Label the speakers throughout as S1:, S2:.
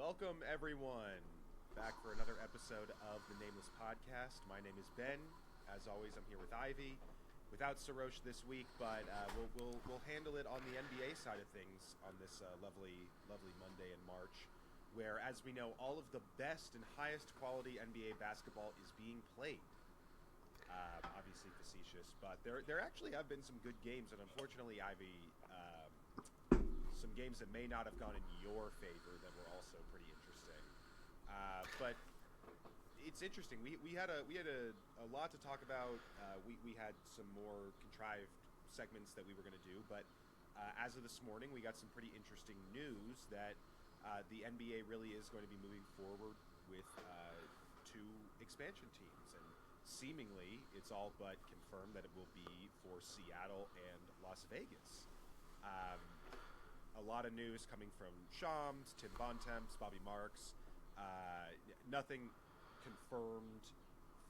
S1: Welcome, everyone, back for another episode of the Nameless Podcast. My name is Ben. As always, I'm here with Ivy, without Sarosh this week, but we'll handle it on the NBA side of things on this lovely Monday in March, where, as we know, all of the best and highest quality NBA basketball is being played. Obviously facetious, but there actually have been some good games, and unfortunately, Ivy, some games that may not have gone in your favor that were also pretty interesting. But it's interesting. We had a lot to talk about. We had some more contrived segments that we were going to do, but as of this morning, we got some pretty interesting news that the NBA really is going to be moving forward with two expansion teams, and seemingly it's all but confirmed that it will be for Seattle and Las Vegas. A lot of news coming from Shams, Tim Bontemps, Bobby Marks. Nothing confirmed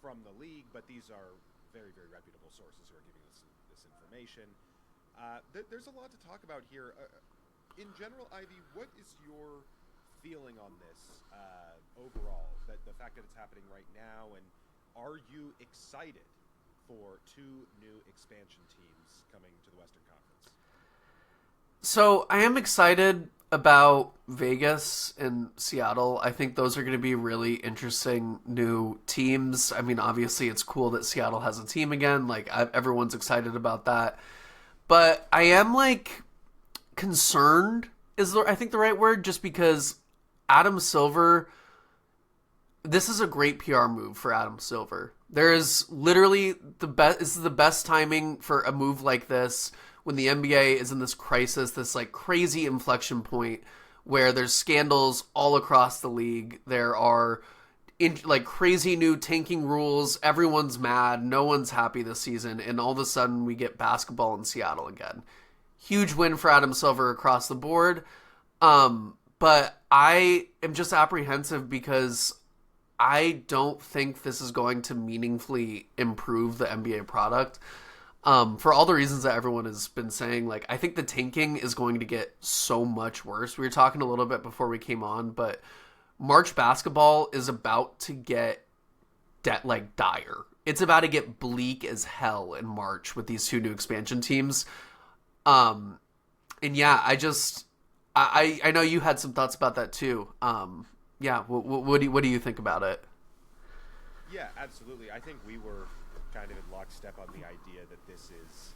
S1: from the league, but these are very, very reputable sources who are giving us this information. There's a lot to talk about here. In general, Ivy, what is your feeling on this overall? That the fact that it's happening right now, and are you excited for two new expansion teams coming to the Western Conference?
S2: So I am excited about Vegas and Seattle. I think those are going to be really interesting new teams. I mean, obviously it's cool that Seattle has a team again. Everyone's excited about that. But I am concerned is I think the right word, just because Adam Silver, this is a great PR move for Adam Silver. There is literally this is the best timing for a move like this when the NBA is in this crisis, this crazy inflection point where there's scandals all across the league. There are crazy new tanking rules. Everyone's mad. No one's happy this season. And all of a sudden we get basketball in Seattle again. Huge win for Adam Silver across the board. But I am just apprehensive because I don't think this is going to meaningfully improve the NBA product. For all the reasons that everyone has been saying, I think the tanking is going to get so much worse. We were talking a little bit before we came on, but March basketball is about to get dire. It's about to get bleak as hell in March with these two new expansion teams. And yeah, I know you had some thoughts about that too. Yeah, what do you think about it?
S1: Yeah, absolutely. I think we were kind of in lockstep on the idea that this is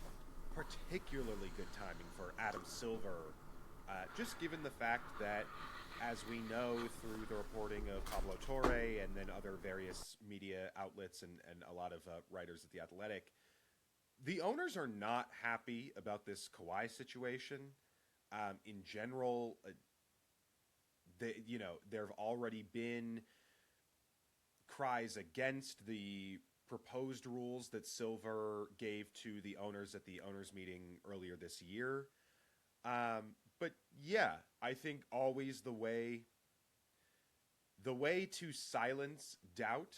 S1: particularly good timing for Adam Silver, just given the fact that, as we know through the reporting of Pablo Torre and then other various media outlets and a lot of writers at The Athletic, the owners are not happy about this Kawhi situation. In general, there have already been cries against the proposed rules that Silver gave to the owners at the owners meeting earlier this year. But yeah, I think always the way to silence doubt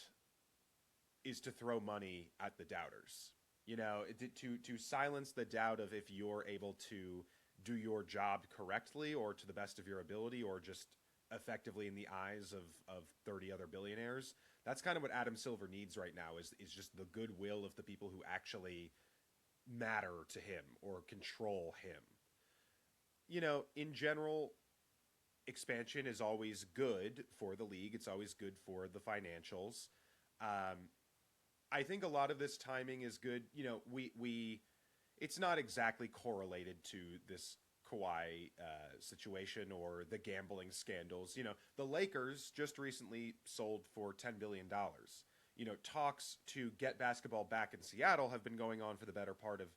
S1: is to throw money at the doubters. To silence the doubt of if you're able to do your job correctly or to the best of your ability or just effectively in the eyes of 30 other billionaires. That's kind of what Adam Silver needs right now is just the goodwill of the people who actually matter to him or control him. In general, expansion is always good for the league. It's always good for the financials. I think a lot of this timing is good. It's not exactly correlated to this Kawhi situation or the gambling scandals. The Lakers just recently sold for $10 billion. Talks to get basketball back in Seattle have been going on for the better part of,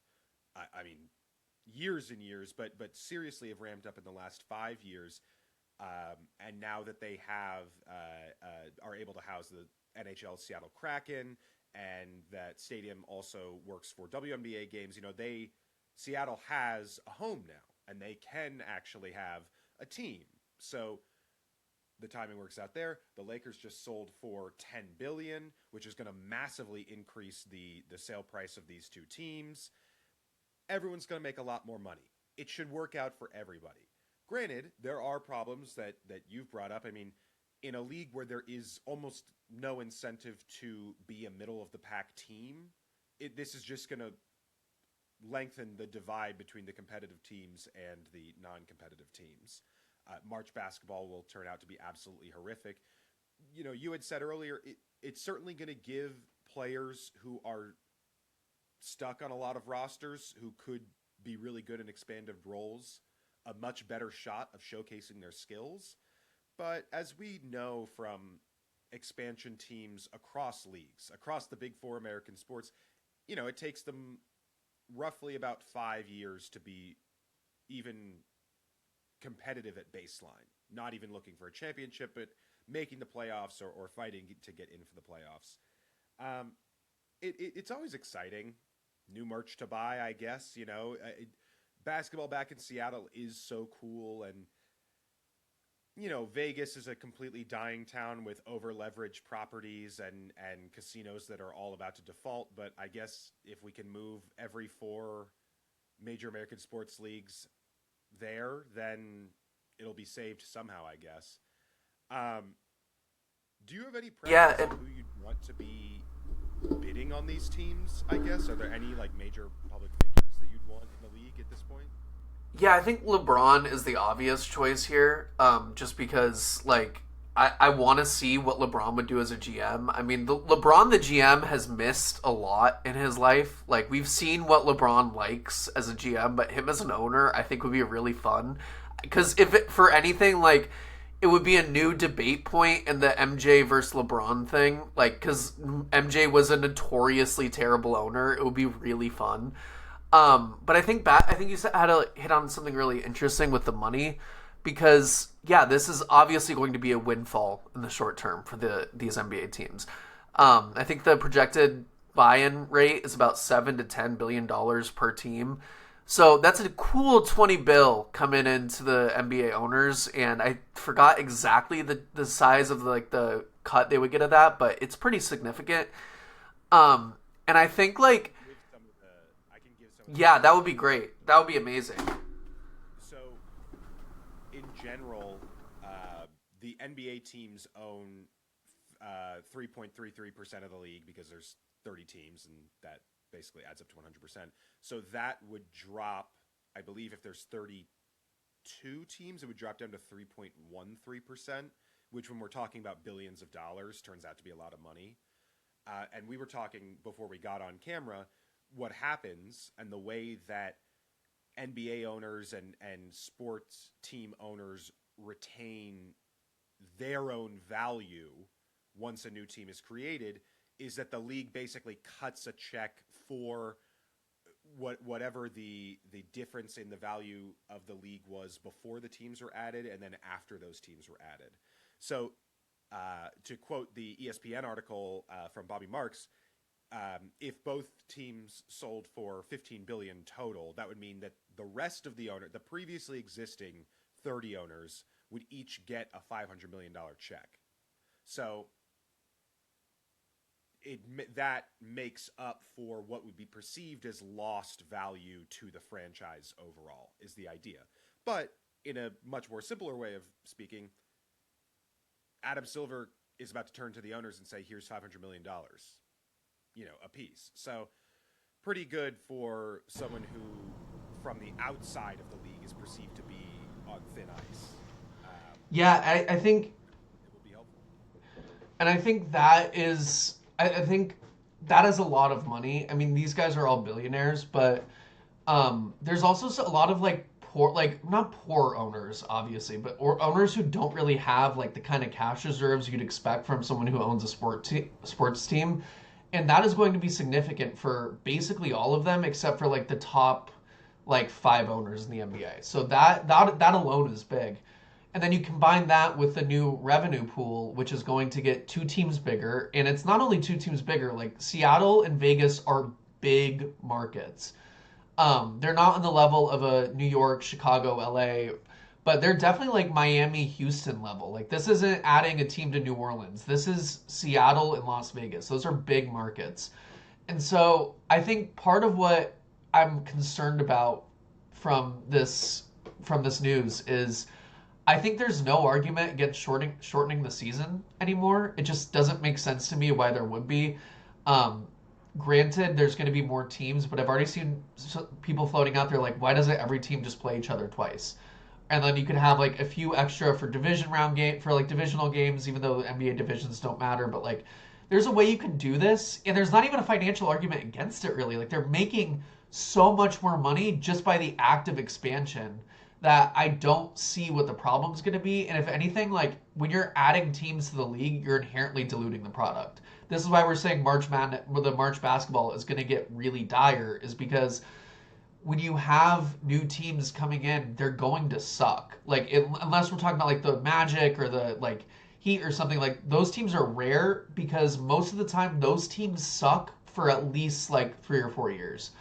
S1: years and years, but seriously have ramped up in the last 5 years. And now that they are able to house the NHL Seattle Kraken, and that stadium also works for WNBA games, Seattle has a home now. And they can actually have a team. So the timing works out there. The Lakers just sold for $10 billion, which is going to massively increase the sale price of these two teams. Everyone's going to make a lot more money. It should work out for everybody. Granted, there are problems that you've brought up. I mean, in a league where there is almost no incentive to be a middle of the pack team, this is just going to lengthen the divide between the competitive teams and the non-competitive teams. March basketball will turn out to be absolutely horrific. You had said earlier it's certainly going to give players who are stuck on a lot of rosters who could be really good in expanded roles a much better shot of showcasing their skills. But as we know from expansion teams across leagues, across the big four American sports, it takes them roughly about 5 years to be even competitive at baseline. Not even looking for a championship, but making the playoffs or fighting to get in for the playoffs. It's always exciting. New merch to buy, I guess. Basketball back in Seattle is so cool, and Vegas is a completely dying town with over-leveraged properties and casinos that are all about to default. But I guess if we can move every 4 major American sports leagues there, then it'll be saved somehow, I guess. Do you have any preference on who you'd want to be bidding on these teams, I guess? Are there any major public figures that you'd want in the league at this point?
S2: Yeah, I think LeBron is the obvious choice here, just because, I want to see what LeBron would do as a GM. I mean, LeBron, the GM, has missed a lot in his life. We've seen what LeBron likes as a GM, but him as an owner, I think would be really fun. Because for anything, it would be a new debate point in the MJ versus LeBron thing. Because MJ was a notoriously terrible owner, it would be really fun. But I think you had to hit on something really interesting with the money, because this is obviously going to be a windfall in the short term for these NBA teams. I think the projected buy-in rate is about $7 to $10 billion per team. So that's a cool 20 bill coming into the NBA owners, and I forgot exactly the size of the cut they would get of that, but it's pretty significant. And I think that would be great. That would be amazing.
S1: So, in general, the NBA teams own 3.33% of the league because there's 30 teams, and that basically adds up to 100%. So that would drop, I believe, if there's 32 teams, it would drop down to 3.13%, which, when we're talking about billions of dollars, turns out to be a lot of money. And we were talking before we got on camera what happens and the way that NBA owners and sports team owners retain their own value once a new team is created is that the league basically cuts a check for whatever the difference in the value of the league was before the teams were added and then after those teams were added. So to quote the ESPN article from Bobby Marks, if both teams sold for $15 billion total, that would mean that the rest of the previously existing 30 owners, would each get a $500 million check. So that makes up for what would be perceived as lost value to the franchise overall, is the idea. But in a much more simpler way of speaking, Adam Silver is about to turn to the owners and say, here's $500 million. A piece. So pretty good for someone who, from the outside of the league, is perceived to be on thin ice.
S2: I think
S1: it will be helpful.
S2: And I think that is a lot of money. I mean, these guys are all billionaires, but there's also a lot of poor, not poor owners, obviously, but owners who don't really have the kind of cash reserves you'd expect from someone who owns a sports team. And that is going to be significant for basically all of them, except for the top 5 owners in the NBA. So that alone is big. And then you combine that with the new revenue pool, which is going to get 2 teams bigger. And it's not only 2 teams bigger, Seattle and Vegas are big markets. They're not on the level of a New York, Chicago, LA, but they're definitely Miami, Houston level. This isn't adding a team to New Orleans. This is Seattle and Las Vegas. Those are big markets. And so I think part of what I'm concerned about from from this news is I think there's no argument against shortening the season anymore. It just doesn't make sense to me why there would be. Um, Granted, there's going to be more teams, but I've already seen people floating out there like, why doesn't every team just play each other twice? And then you could have like a few extra for division round game for like divisional games, even though NBA divisions don't matter. But like, there's a way you can do this, and there's not even a financial argument against it really. Like they're making so much more money just by the act of expansion that I don't see what the problem's going to be. And if anything, like when you're adding teams to the league, you're inherently diluting the product. This is why we're saying the March basketball is going to get really dire, is because when you have new teams coming in, they're going to suck. Like unless we're talking about like the Magic or the like Heat or something, like those teams are rare because most of the time those teams suck for at least like 3 or 4 years.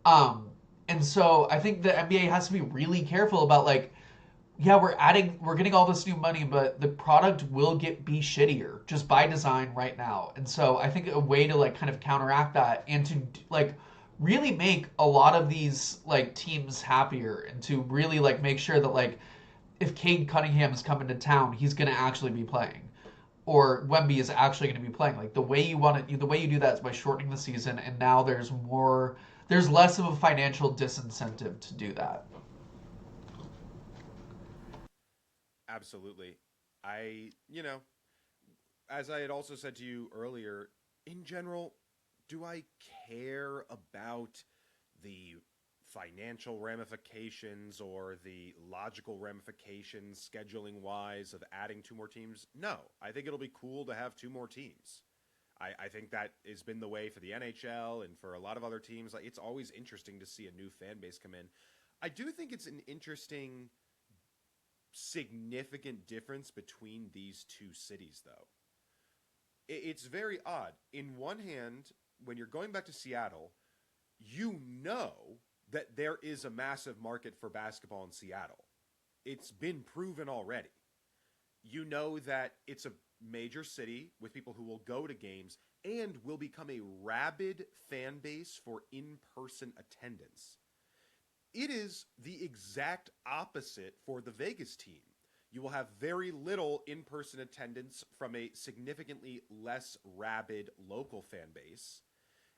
S2: Um, and so I think the NBA has to be really careful about like, yeah, we're getting all this new money, but the product will be shittier just by design right now. And so I think a way to like kind of counteract that and to like really make a lot of these like teams happier and to really like make sure that like if Cade Cunningham is coming to town, he's going to actually be playing, or Wemby is actually going to be playing. Like the way you do that is by shortening the season, and now there's less of a financial disincentive to do that.
S1: Absolutely. As I had also said to you earlier, in general, do I care about the financial ramifications or the logical ramifications scheduling wise of adding two more teams? No. I think it'll be cool to have two more teams. I think that has been the way for the NHL and for a lot of other teams. Like it's always interesting to see a new fan base come in. I do think it's an interesting, significant difference between these two cities, though. It's very odd. In one hand, when you're going back to Seattle, you know that there is a massive market for basketball in Seattle. It's been proven already. You know that it's a major city with people who will go to games and will become a rabid fan base for in-person attendance. It is the exact opposite for the Vegas team. You will have very little in-person attendance from a significantly less rabid local fan base.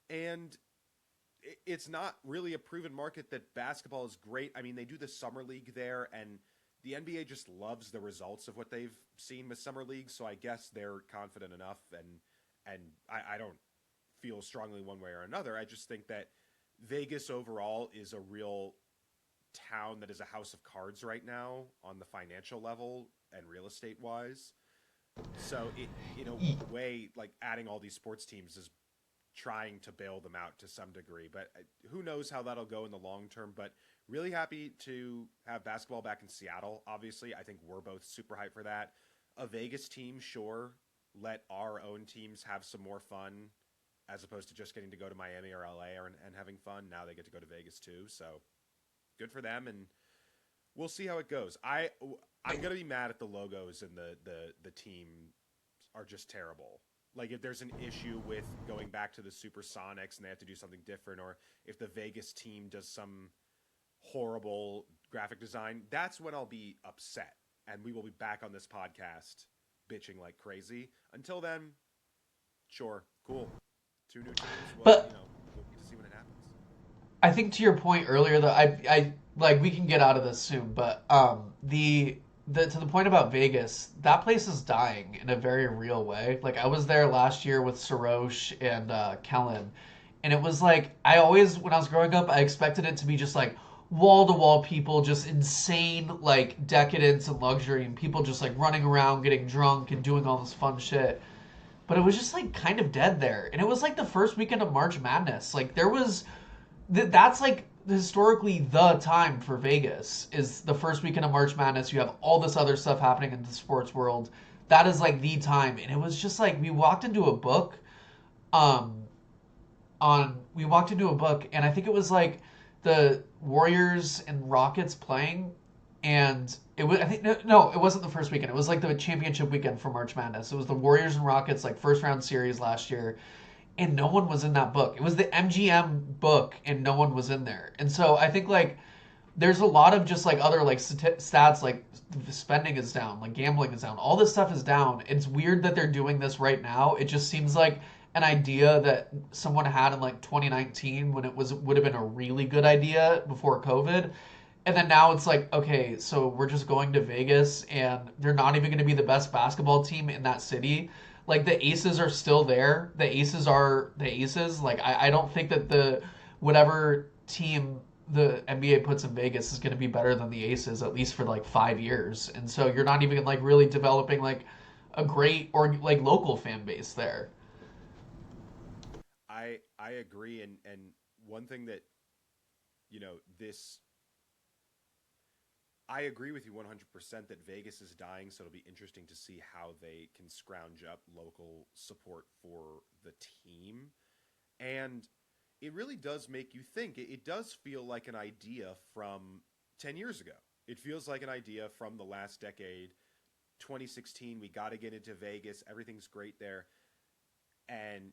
S1: And it's not really a proven market that basketball is great. I mean, they do the summer league there, and the NBA just loves the results of what they've seen with summer league, so I guess they're confident enough, and I don't feel strongly one way or another. I just think that Vegas overall is a real town that is a house of cards right now on the financial level and real estate wise. So in a way, like adding all these sports teams is trying to bail them out to some degree, but who knows how that'll go in the long term. But really happy to have basketball back in Seattle. Obviously, I think we're both super hyped for that. A Vegas team, sure, let our own teams have some more fun as opposed to just getting to go to Miami or LA and having fun. Now they get to go to Vegas too, so good for them, and we'll see how it goes. I'm gonna be mad at the logos, and the team are just terrible. Like if there's an issue with going back to the Supersonics and they have to do something different, or if the Vegas team does some horrible graphic design, that's when I'll be upset, and we will be back on this podcast bitching like crazy. Until then, sure, cool. Two new teams. Well,
S2: But
S1: we'll get to see when it happens.
S2: I think to your point earlier, though, I like we can get out of this soon, but the to the point about Vegas, that place is dying in a very real way. Like I was there last year with Sarosh and Kellen, and it was like I always, when I was growing up, I expected it to be just like wall to wall people, just insane like decadence and luxury, and people just like running around, getting drunk, and doing all this fun shit. But it was just like kind of dead there, and it was like the first weekend of March Madness. Like there was that's like historically the time for Vegas is the first weekend of March Madness. You have all this other stuff happening in the sports world. That is like the time, and it was just like we walked into a book, um, and I think it was like the Warriors and Rockets playing, and it was I think no, it wasn't the first weekend. It was like the championship weekend for March Madness. It was the Warriors and Rockets like first round series last year, and no one was in that book. It was the MGM book, and no one was in there. And so I think like there's a lot of just like other like stats, like spending is down, like gambling is down, all this stuff is down. It's weird that they're doing this right now. It just seems like an idea that someone had in like 2019 when it would have been a really good idea before COVID. And then now it's like, okay, so we're just going to Vegas and they're not even going to be the best basketball team in that city. Like the Aces are still there. The Aces are the Aces. Like I don't think that the whatever team the NBA puts in Vegas is going to be better than the Aces, at least for like 5 years. And so you're not even like really developing like a great or like local fan base there.
S1: I agree, and one thing that this I agree with you 100% that Vegas is dying, so it'll be interesting to see how they can scrounge up local support for the team. And it really does make you think. It does feel like an idea from 10 years ago. It feels like an idea from the last decade. 2016, we got to get into Vegas. Everything's great there. And,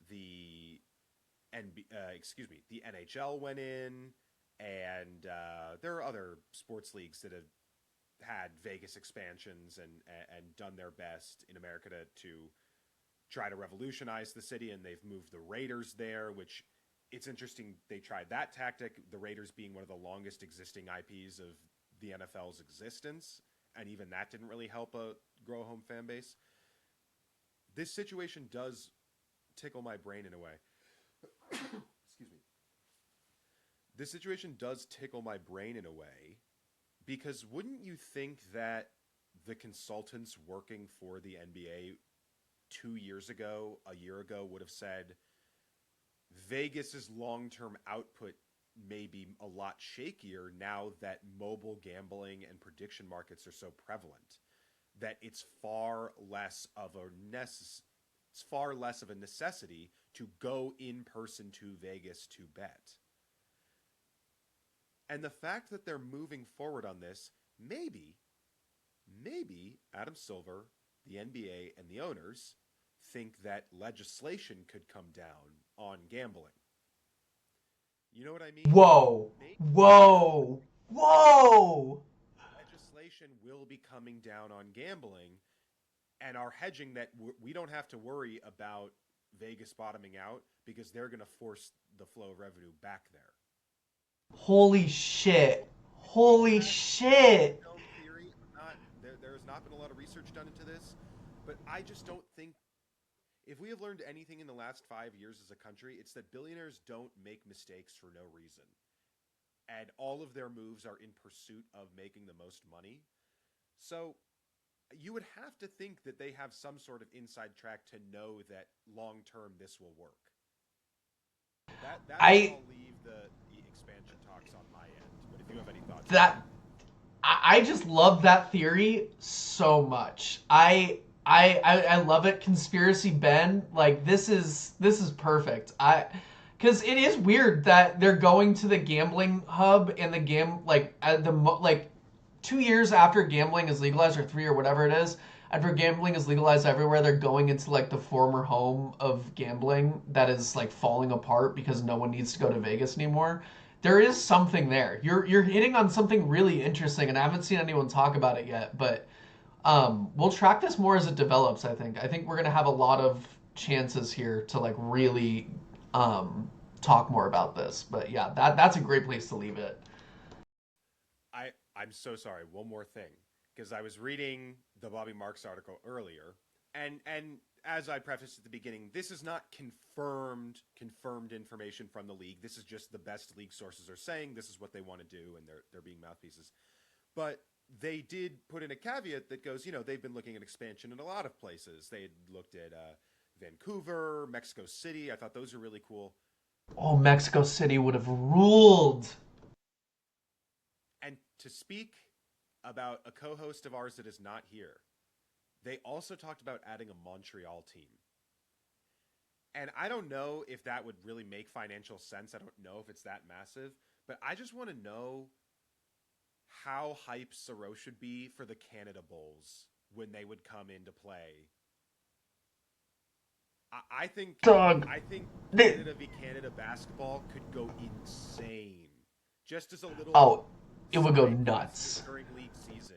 S1: the the NHL went in, and there are other sports leagues that have had Vegas expansions and done their best in America to try to revolutionize the city, and they've moved the Raiders there, which it's interesting they tried that tactic, the Raiders being one of the longest existing IPs of the NFL's existence, and even that didn't really help grow a home fan base. This situation does tickle my brain in a way. Excuse me. This situation does tickle my brain in a way, because wouldn't you think that the consultants working for the NBA 2 years ago, a year ago, would have said Vegas's long-term output may be a lot shakier now that mobile gambling and prediction markets are so prevalent, that it's far less of a necessity to go in person to Vegas to bet. And the fact that they're moving forward on this, maybe Adam Silver, the NBA, and the owners think that legislation could come down on gambling. You know what I mean?
S2: Whoa. Whoa. Whoa.
S1: Legislation will be coming down on gambling, and are hedging that we don't have to worry about Vegas bottoming out because they're going to force the flow of revenue back there.
S2: Holy shit. Holy shit.
S1: No theory. There has not been a lot of research done into this, but I just don't think, if we have learned anything in the last 5 years as a country, it's that billionaires don't make mistakes for no reason. And all of their moves are in pursuit of making the most money. So you would have to think that they have some sort of inside track to know that long term this will work. That's where I'll leave the expansion talks on my end. But if you have any thoughts,
S2: I just love that theory so much. I love it. Conspiracy Ben, like this is perfect. Because it is weird that they're going to the gambling hub and the like at the like 2 years after gambling is legalized, or three or whatever it is, after gambling is legalized everywhere, they're going into like the former home of gambling that is like falling apart because no one needs to go to Vegas anymore. There is something there. You're hitting on something really interesting, and I haven't seen anyone talk about it yet. But we'll track this more as it develops. I think we're gonna have a lot of chances here to like really talk more about this. But yeah, that's a great place to leave it.
S1: I'm so sorry. One more thing, because I was reading the Bobby Marks article earlier, and as I prefaced at the beginning, this is not confirmed information from the league. This is just the best league sources are saying this is what they want to do, and they're being mouthpieces. But they did put in a caveat that goes, they've been looking at expansion in a lot of places. They had looked at Vancouver, Mexico City. I thought those are really cool.
S2: Oh, Mexico City would have ruled.
S1: And to speak about a co-host of ours that is not here, they also talked about adding a Montreal team. And I don't know if that would really make financial sense. I don't know if it's that massive. But I just want to know how hyped Soros should be for the Canada Bowls when they would come into play. I think
S2: Doug,
S1: Canada v. Canada basketball could go insane just as a little
S2: Oh, it would go
S1: sign
S2: nuts.
S1: during league season.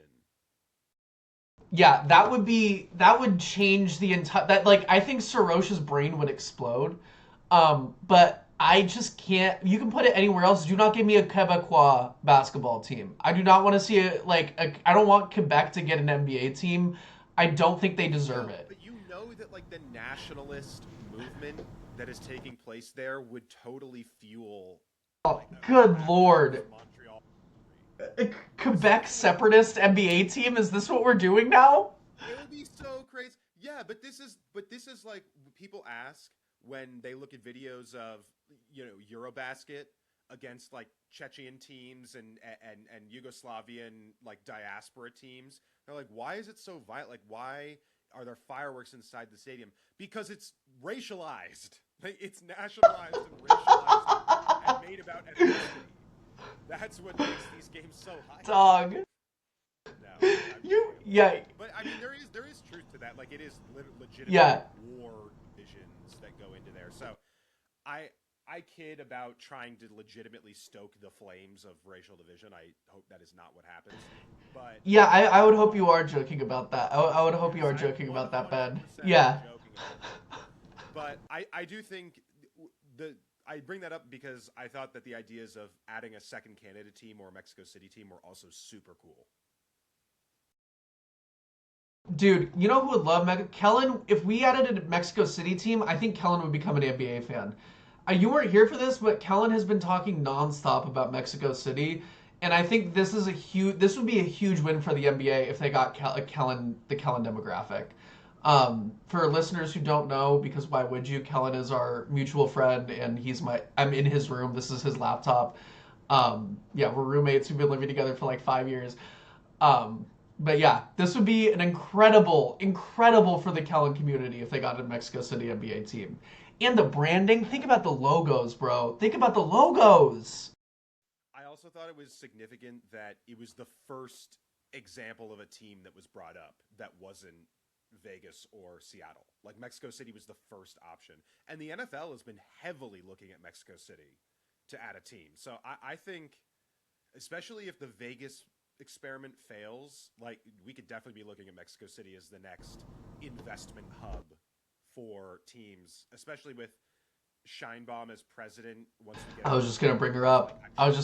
S2: Yeah, that would change the entire that like I think Sorosha's brain would explode. But I just can't. You can put it anywhere else. Do not give me a Quebecois basketball team. I do not want to see I don't want Quebec to get an NBA team. I don't think they deserve it.
S1: But you know that like the nationalist movement that is taking place there would totally fuel.
S2: Oh, good lord.
S1: Montreal.
S2: A Quebec separatist NBA team? Is this what we're doing now?
S1: It would be so crazy. Yeah, but this is like people ask when they look at videos of Eurobasket against like Chechen teams and Yugoslavian like diaspora teams. They're like, why is it so violent? Like, why are there fireworks inside the stadium? Because it's racialized. Like, it's nationalized and racialized and made about ethnicity. That's what makes these games so high.
S2: Dog.
S1: No,
S2: yeah.
S1: But I mean, there is truth to that. Like, it is legitimate war divisions that go into there. So, I kid about trying to legitimately stoke the flames of racial division. I hope that is not what happens. But
S2: yeah, I would hope you are joking about that. I would hope you are joking about that, Ben. Yeah.
S1: But I do think I bring that up because I thought that the ideas of adding a second Canada team or a Mexico City team were also super cool.
S2: Dude, you know who would love Kellen? If we added a Mexico City team, I think Kellen would become an NBA fan. You weren't here for this, but Kellen has been talking nonstop about Mexico City, and I think this would be a huge win for the NBA if they got the Kellen demographic. For listeners who don't know, because why would you? Kellen is our mutual friend, and I'm in his room. This is his laptop. Yeah, we're roommates. We've been living together for like 5 years. But yeah, this would be an incredible for the Kellen community if they got a Mexico City NBA team. And the branding, think about the logos, bro. Think about the logos.
S1: I also thought it was significant that it was the first example of a team that was brought up that wasn't Vegas or Seattle. Like, Mexico City was the first option. And the NFL has been heavily looking at Mexico City to add a team. So I think, especially if the Vegas experiment fails, like, we could definitely be looking at Mexico City as the next investment hub for teams, especially with Scheinbaum as president.
S2: I was just going to bring her up. I'm
S1: sure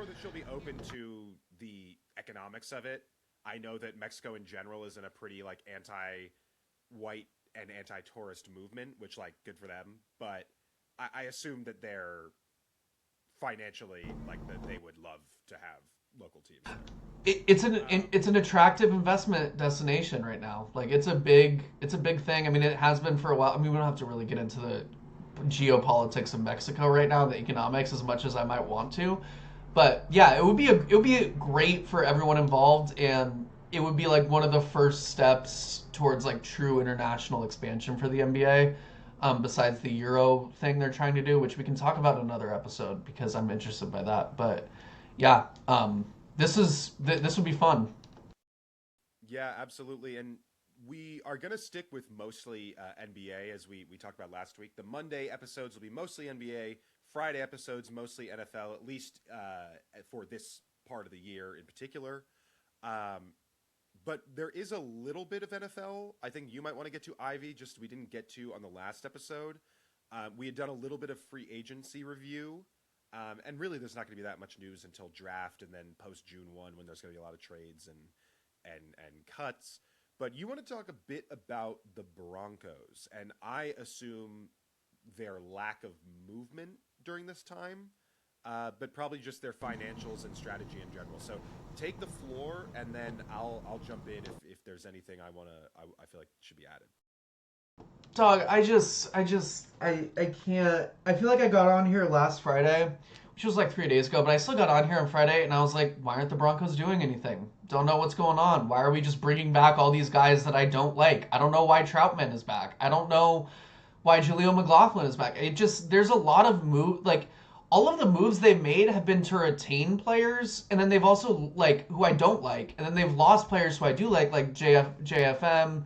S1: that she'll be open to the economics of it. I know that Mexico in general is in a pretty like anti-white and anti-tourist movement, which like good for them. But I assume that they're financially like that they would love to have local teams there.
S2: It's an attractive investment destination right now. Like it's a big thing. I mean, it has been for a while. I mean, we don't have to really get into the geopolitics of Mexico right now, the economics, as much as I might want to. But yeah, it would be great for everyone involved, and it would be like one of the first steps towards like true international expansion for the NBA. Besides the Euro thing they're trying to do, which we can talk about in another episode because I'm interested by that. But yeah, this would be fun.
S1: Yeah, absolutely. And we are going to stick with mostly NBA as we talked about last week. The Monday episodes will be mostly NBA. Friday episodes mostly NFL, at least for this part of the year in particular. But there is a little bit of NFL. I think you might want to get to, Ivy, just we didn't get to on the last episode. We had done a little bit of free agency review. And really, there's not going to be that much news until draft and then post June 1 when there's going to be a lot of trades and cuts. But you want to talk a bit about the Broncos, and I assume their lack of movement during this time, but probably just their financials and strategy in general. So take the floor, and then I'll jump in if there's anything I feel like should be added.
S2: Dog, I can't. I feel like I got on here last Friday, which was like 3 days ago, but I still got on here on Friday, and I was like, why aren't the Broncos doing anything? Don't know what's going on. Why are we just bringing back all these guys that I don't like? I don't know why Troutman is back. I don't know why Jaleel McLaughlin is back. There's a lot of all of the moves they've made have been to retain players, and then they've also, like, who I don't like, and then they've lost players who I do like JFM,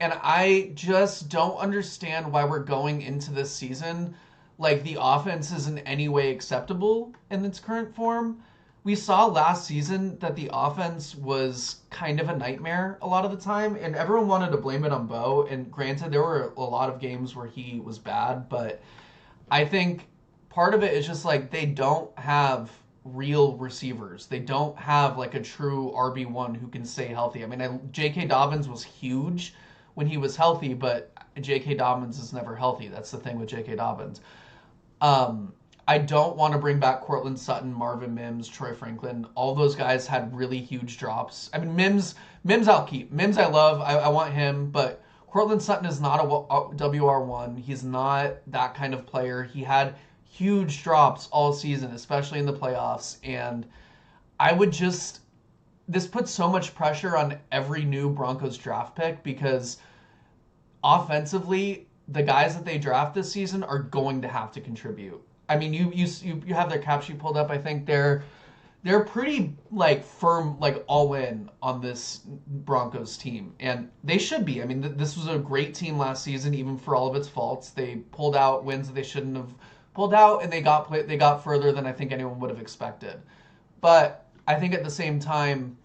S2: and I just don't understand why we're going into this season like the offense is in any way acceptable in its current form. We saw last season that the offense was kind of a nightmare a lot of the time, and everyone wanted to blame it on Bo. And granted, there were a lot of games where he was bad, but I think part of it is just like they don't have real receivers. They don't have like a true RB1 who can stay healthy. I mean, J.K. Dobbins was huge when he was healthy, but J.K. Dobbins is never healthy. That's the thing with J.K. Dobbins. Um, I don't want to bring back Cortland Sutton, Marvin Mims, Troy Franklin. All those guys had really huge drops. I mean, Mims I'll keep. Mims I love. I want him, but Cortland Sutton is not a WR1. He's not that kind of player. He had huge drops all season, especially in the playoffs. And I would just, this puts so much pressure on every new Broncos draft pick because offensively, the guys that they draft this season are going to have to contribute. I mean, you have their cap sheet pulled up. I think they're pretty like firm, like all in on this Broncos team, and they should be. I mean, this was a great team last season, even for all of its faults. They pulled out wins that they shouldn't have pulled out, and they got further than I think anyone would have expected. But I think at the same time,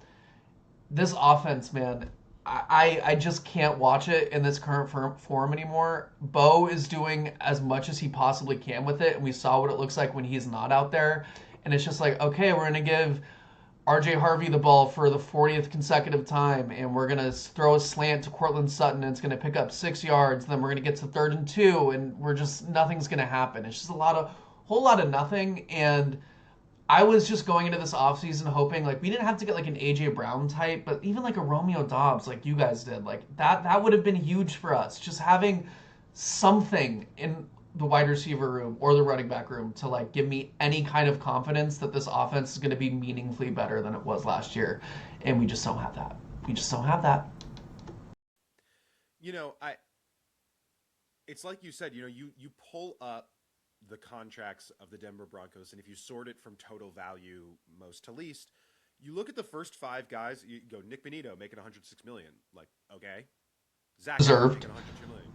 S2: this offense, man, I just can't watch it in this current form anymore. Bo is doing as much as he possibly can with it, and we saw what it looks like when he's not out there. And it's just like, okay, we're going to give RJ Harvey the ball for the 40th consecutive time, and we're going to throw a slant to Cortland Sutton, and it's going to pick up 6 yards. Then we're going to get to 3rd and 2, and nothing's going to happen. It's just whole lot of nothing. And I was just going into this offseason hoping, like, we didn't have to get like an A.J. Brown type, but even like a Romeo Doubs, like you guys did, like that would have been huge for us. Just having something in the wide receiver room or the running back room to like give me any kind of confidence that this offense is going to be meaningfully better than it was last year. And we just don't have that. We just don't have that.
S1: You know, it's like you said, you know, you pull up the contracts of the Denver Broncos, and if you sort it from total value most to least, you look at the first 5 guys. You go Nick Benito making $106 million. Like, okay, Zach
S2: Deserved.
S1: making $102 million.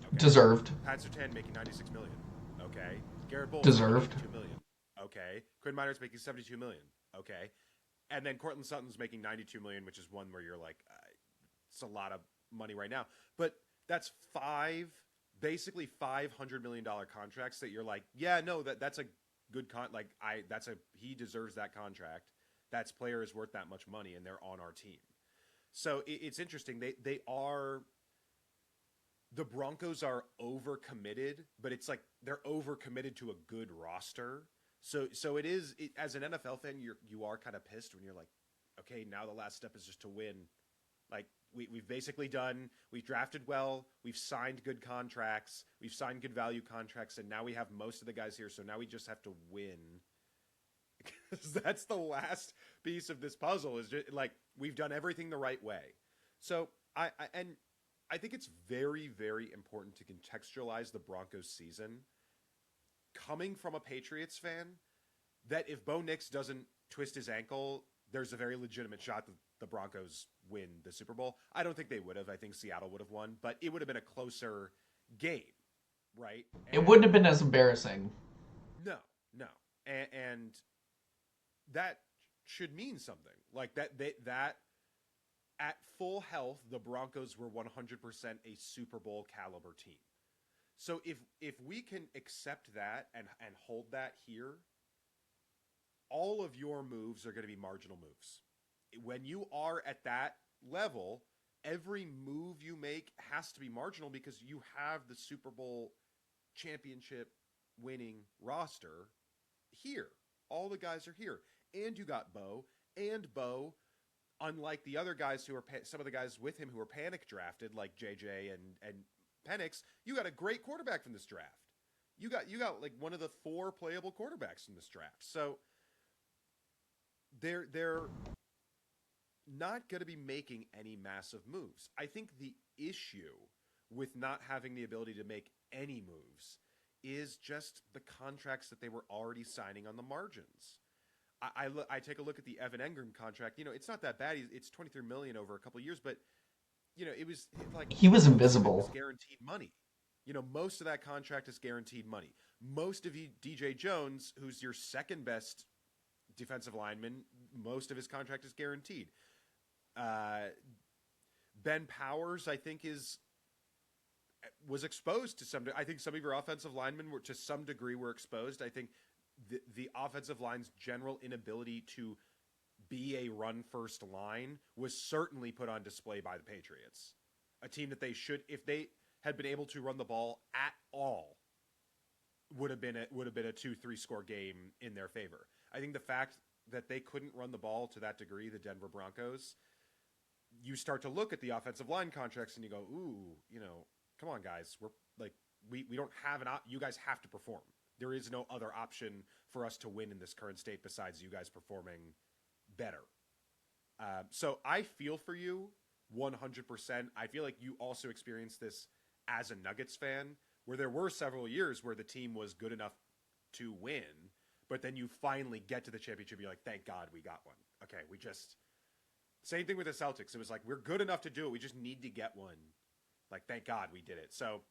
S1: Okay.
S2: Deserved.
S1: Pat Surtain making $96 million. Okay. Garrett Bowles
S2: Deserved.
S1: making $82 million. Okay. Quinn Miners making $72 million. Okay. And then Cortland Sutton's making $92 million, which is one where you're like, it's a lot of money right now. But that's basically $500 million contracts that you're like, yeah, no, that's a good he deserves that contract. That player is worth that much money, and they're on our team. So it's interesting. The Broncos are overcommitted, but it's like they're overcommitted to a good roster. So as an NFL fan, you are kind of pissed when you're like, okay, now the last step is just to win. Like we've basically we've drafted well, we've signed good contracts, we've signed good value contracts, and now we have most of the guys here. So now we just have to win. Because that's the last piece of this puzzle is just like we've done everything the right way. So I think it's very, very important to contextualize the Broncos season coming from a Patriots fan, that if Bo Nix doesn't twist his ankle, there's a very legitimate shot that the Broncos win the Super Bowl. I don't think they would have. I think Seattle would have won, but it would have been a closer game, right?
S2: It wouldn't have been as embarrassing.
S1: No. And that should mean something. Like that at full health, the Broncos were 100% a Super Bowl caliber team. So if we can accept that and hold that here, all of your moves are going to be marginal moves. When you are at that level, every move you make has to be marginal because you have the Super Bowl championship winning roster here. All the guys are here. And you got Bo. And Bo, unlike the other guys who are some of the guys with him who were panic drafted, like JJ and Penix, you got a great quarterback from this draft. You got like one of the 4 playable quarterbacks in this draft. So they're not going to be making any massive moves. I think the issue with not having the ability to make any moves is just the contracts that they were already signing on the margins. I take a look at the Evan Engram contract. You know, it's not that bad. It's $23 million over a couple of years, but you know, it was like
S2: he was invisible.
S1: It was guaranteed money. You know, most of that contract is guaranteed money. most of DJ Jones, who's your second best defensive lineman, most of his contract is guaranteed. Ben Powers, I think, was exposed to some. I think some of your offensive linemen were to some degree were exposed. I think the offensive line's general inability to be a run-first line was certainly put on display by the Patriots, a team that they should, if they had been able to run the ball at all, would have been a 2-3 score game in their favor. I think the fact that they couldn't run the ball to that degree, the Denver Broncos, you start to look at the offensive line contracts and you go, ooh, come on, guys, we don't have you guys have to perform. There is no other option for us to win in this current state besides you guys performing better. So I feel for you 100%. I feel like you also experienced this as a Nuggets fan, where there were several years where the team was good enough to win, but then you finally get to the championship. You're like, thank God we got one. Okay, same thing with the Celtics. It was like, we're good enough to do it. We just need to get one. Like, thank God we did it. So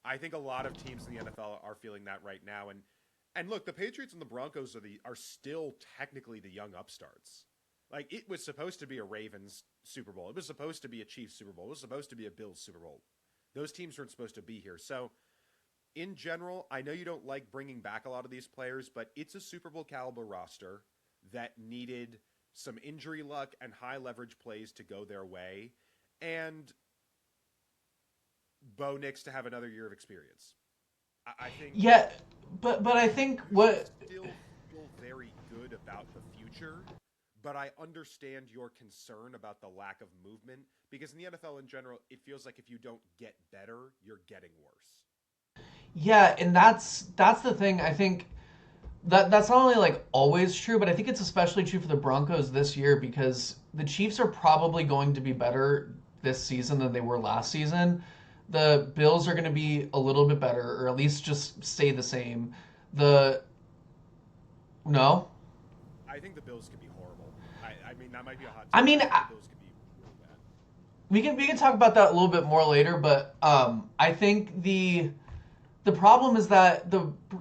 S1: I think a lot of teams in the NFL are feeling that right now. And look, the Patriots and the Broncos are still technically the young upstarts. Like, it was supposed to be a Ravens Super Bowl. It was supposed to be a Chiefs Super Bowl. It was supposed to be a Bills Super Bowl. Those teams weren't supposed to be here. So in general, I know you don't like bringing back a lot of these players, but it's a Super Bowl caliber roster that needed some injury luck and high leverage plays to go their way, and Bo Nix to have another year of experience. I think.
S2: Yeah, but I think what
S1: still feel very good about the future, but I understand your concern about the lack of movement, because in the NFL in general, it feels like if you don't get better, you're getting worse.
S2: Yeah, and that's the thing. I think that's not only like always true, but I think it's especially true for the Broncos this year, because the Chiefs are probably going to be better this season than they were last season. The Bills are going to be a little bit better, or at least just stay the same. The No,
S1: I think the Bills could be horrible. I mean, that might be a hot take.
S2: I mean,
S1: I think the Bills could be really bad.
S2: we can talk about that a little bit more later, but I think the problem is that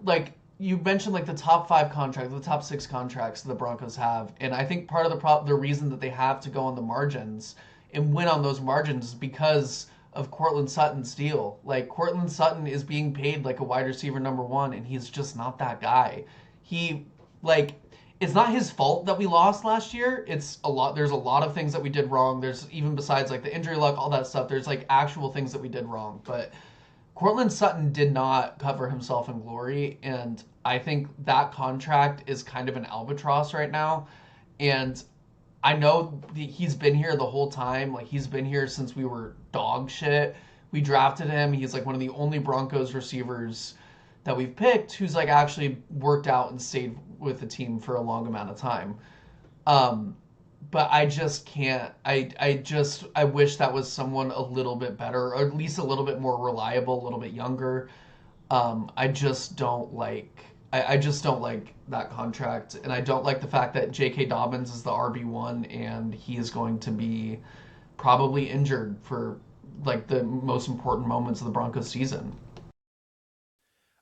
S2: like you mentioned, like the top 5 contracts, the top 6 contracts the Broncos have, and I think part of the reason that they have to go on the margins and win on those margins is because of Cortland Sutton's deal. Like, Cortland Sutton is being paid like a wide receiver number 1, and he's just not that guy. He like It's not his fault that we lost last year. There's a lot of things that we did wrong. There's, even besides like the injury luck, all that stuff, there's like actual things that we did wrong. But Cortland Sutton did not cover himself in glory, and I think that contract is kind of an albatross right now. And I know he's been here the whole time. Like, he's been here since we were dog shit. We drafted him. He's like one of the only Broncos receivers that we've picked who's like actually worked out and stayed with the team for a long amount of time. But I just can't. I wish that was someone a little bit better, or at least a little bit more reliable, a little bit younger. I just don't like. I just don't like that contract, and I don't like the fact that J.K. Dobbins is the RB1, and he is going to be probably injured for like the most important moments of the Broncos season.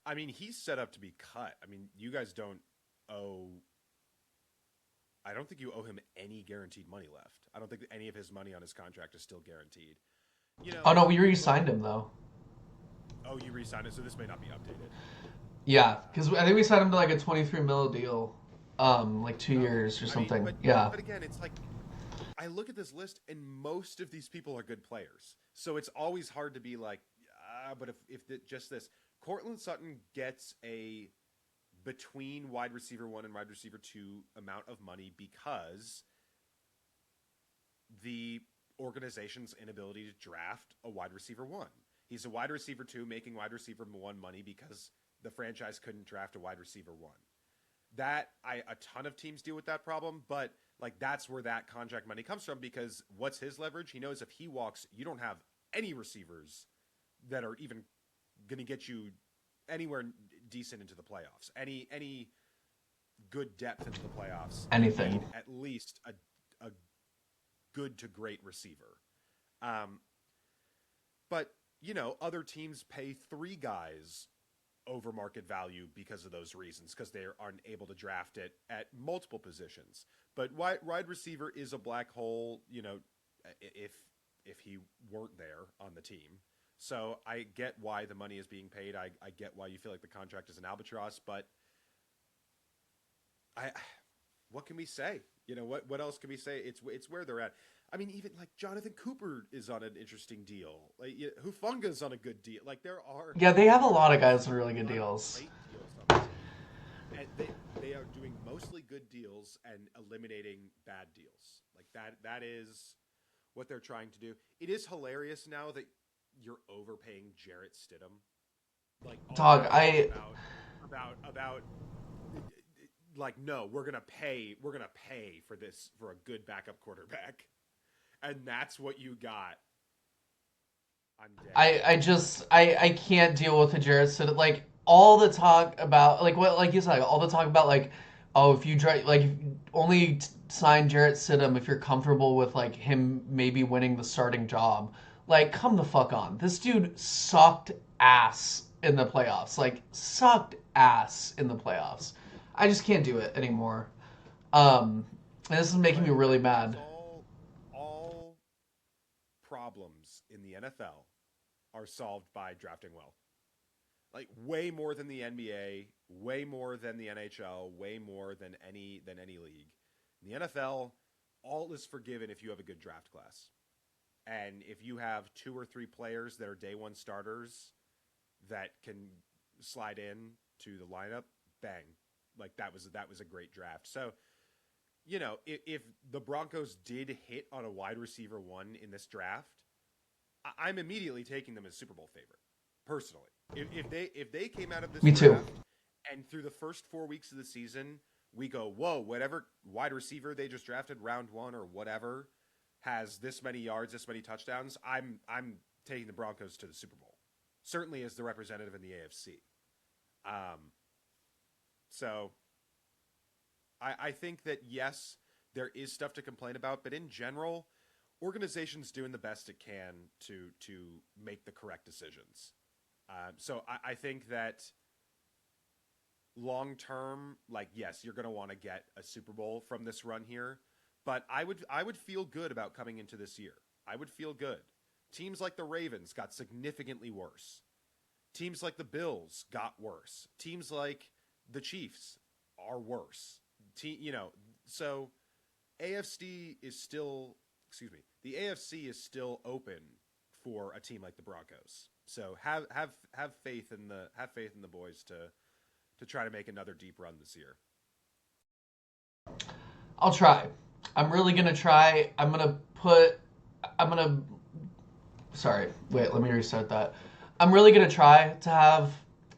S1: I mean, he's set up to be cut. I mean, you guys don't owe. I don't think you owe him any guaranteed money left. I don't think that any of his money on his contract is still guaranteed.
S2: Oh no, we re-signed him though.
S1: Oh, you re-signed it, so this may not be updated.
S2: Yeah, because I think we signed him to like a 23 mil deal, like 2 years or something.
S1: But again, it's like, I look at this list and most of these people are good players, so it's always hard to be like, but if just this. Cortland Sutton gets a between wide receiver 1 and wide receiver 2 amount of money because the organization's inability to draft a wide receiver 1. He's a wide receiver 2 making wide receiver 1 money because the franchise couldn't draft a wide receiver 1. A ton of teams deal with that problem, but like that's where that contract money comes from, because what's his leverage? He knows if he walks, you don't have any receivers that are even going to get you anywhere decent into the playoffs. Any good depth into the playoffs.
S2: Anything.
S1: You need at least a good to great receiver. But, other teams pay 3 guys over market value because of those reasons, because they aren't able to draft it at multiple positions. But wide receiver is a black hole, if he weren't there on the team. So I get why the money is being paid. I get why you feel like the contract is an albatross, but what can we say? What else can we say? It's where they're at. I mean, even like Jonathan Cooper is on an interesting deal. Like Hufunga's on a good deal. Like there are.
S2: Yeah, they have a lot of guys with really good deals.
S1: Great deals on the team. And they are doing mostly good deals and eliminating bad deals. Like that is what they're trying to do. It is hilarious now that you're overpaying Jarrett Stidham. Like
S2: Dog,
S1: about like, no, we're gonna pay for this, for a good backup quarterback, and that's what you got. I'm dead.
S2: I can't deal with the Jarrett Stidham. Like all the talk about like you said, all the talk about like, oh, if you try like only sign Jarrett Stidham if you're comfortable with like him maybe winning the starting job. Like, come the fuck on. This dude sucked ass in the playoffs. Like, sucked ass in the playoffs. I just can't do it anymore. And this is making me really mad.
S1: All problems in the NFL are solved by drafting well. Like way more than the NBA, way more than the NHL, way more than any league. In the NFL, all is forgiven if you have a good draft class. And if you have 2 or 3 players that are day one starters that can slide in to the lineup, bang. Like that was a great draft. So, if the Broncos did hit on a wide receiver 1 in this draft, I'm immediately taking them as Super Bowl favorite, personally. If they came out of this draft and through the first 4 weeks of the season, we go, whoa, whatever wide receiver they just drafted round 1 or whatever has this many yards, this many touchdowns, I'm taking the Broncos to the Super Bowl. Certainly as the representative in the AFC. So I think that, yes, there is stuff to complain about, but in general, organizations doing the best it can to make the correct decisions. So I think that long term, like, yes, you're going to want to get a Super Bowl from this run here. But I would feel good about coming into this year. I would feel good. Teams like the Ravens got significantly worse. Teams like the Bills got worse. Teams like the Chiefs are worse. So the AFC is still open for a team like the Broncos. So have faith in the boys to try to make another deep run this year.
S2: I'll try. I'm really going to try. Sorry, wait, let me restart that. I'm really going to try to have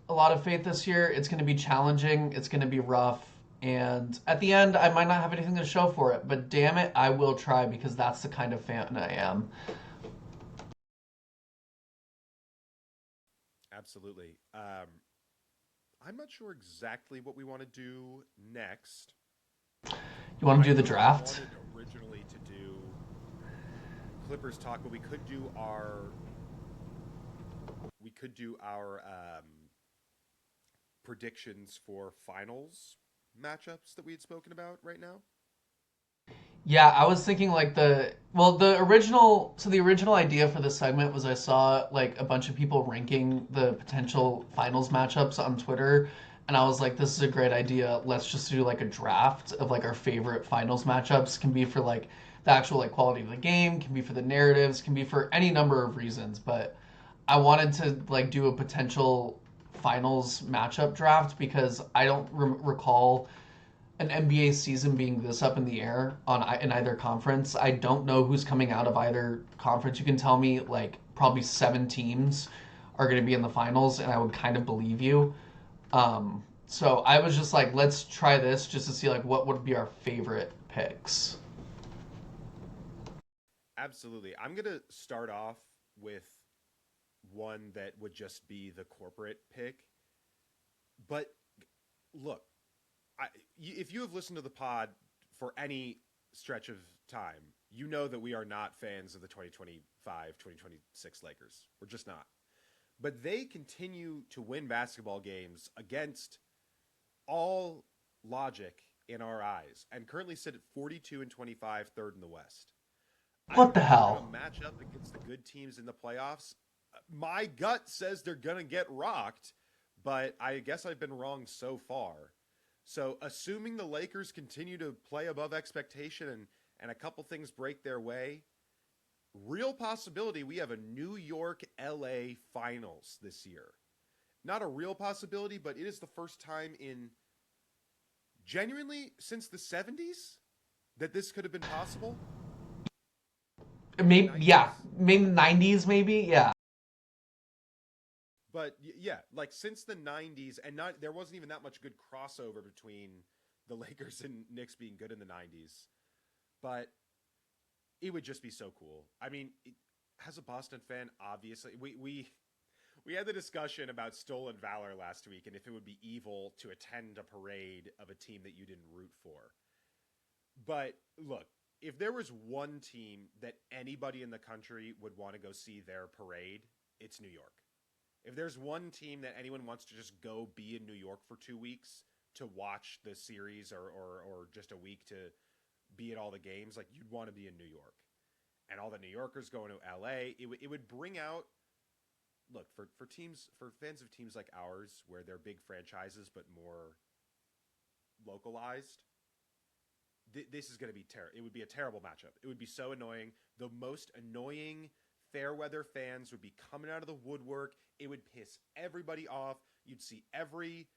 S2: a lot of faith this year. It's going to be challenging. It's going to be rough. And at the end, I might not have anything to show for it. But damn it, I will try because that's the kind of fan I am.
S1: Absolutely. I'm not sure exactly what we want to do next.
S2: You want to do the draft?
S1: I wanted originally to do Clippers talk, but we could do our predictions for finals matchups that we had spoken about right now.
S2: Yeah, I was thinking like the original idea for this segment was I saw like a bunch of people ranking the potential finals matchups on Twitter, and I was like, this is a great idea. Let's just do like a draft of like our favorite finals matchups. Can be for like the actual like quality of the game, can be for the narratives, can be for any number of reasons, but I wanted to like do a potential finals matchup draft because I don't recall an NBA season being this up in the air in either conference. I don't know who's coming out of either conference. You can tell me like probably 7 teams are going to be in the finals, and I would kind of believe you. So I was just like, let's try this just to see like what would be our favorite picks.
S1: Absolutely. I'm going to start off with one that would just be the corporate pick. But look, if you have listened to the pod for any stretch of time, you know that we are not fans of the 2025-2026 Lakers. We're just not. but they continue to win basketball games against all logic in our eyes, and currently sit at 42-25, third in the West. I
S2: What the
S1: think they're going
S2: hell?
S1: to match up against the good teams in the playoffs. My gut says they're going to get rocked, but I guess I've been wrong so far. So, assuming the Lakers continue to play above expectation and a couple things break their way, real possibility we have a New York LA finals this year. Not a real possibility, but it is the first time in genuinely since the 70s that this could have been possible.
S2: Maybe, yeah, maybe the 90s, maybe, yeah.
S1: But yeah, like since the 90s, and not there wasn't even that much good crossover between the Lakers and Knicks being good in the 90s. But it would just be so cool. I mean, as a Boston fan, obviously, we had the discussion about stolen valor last week and if it would be evil to attend a parade of a team that you didn't root for. But look, if there was one team that anybody in the country would want to go see their parade, it's New York. If there's one team that anyone wants to just go be in New York for 2 weeks to watch the series or just a week to be at all the games, like you'd want to be in New York. And all the New Yorkers going to LA, it would bring out, look, for fans of teams like ours where they're big franchises but more localized, this is going to be terrible. It would be a terrible matchup. It would be so annoying. The most annoying fair weather fans would be coming out of the woodwork. It would piss everybody off. You'd see every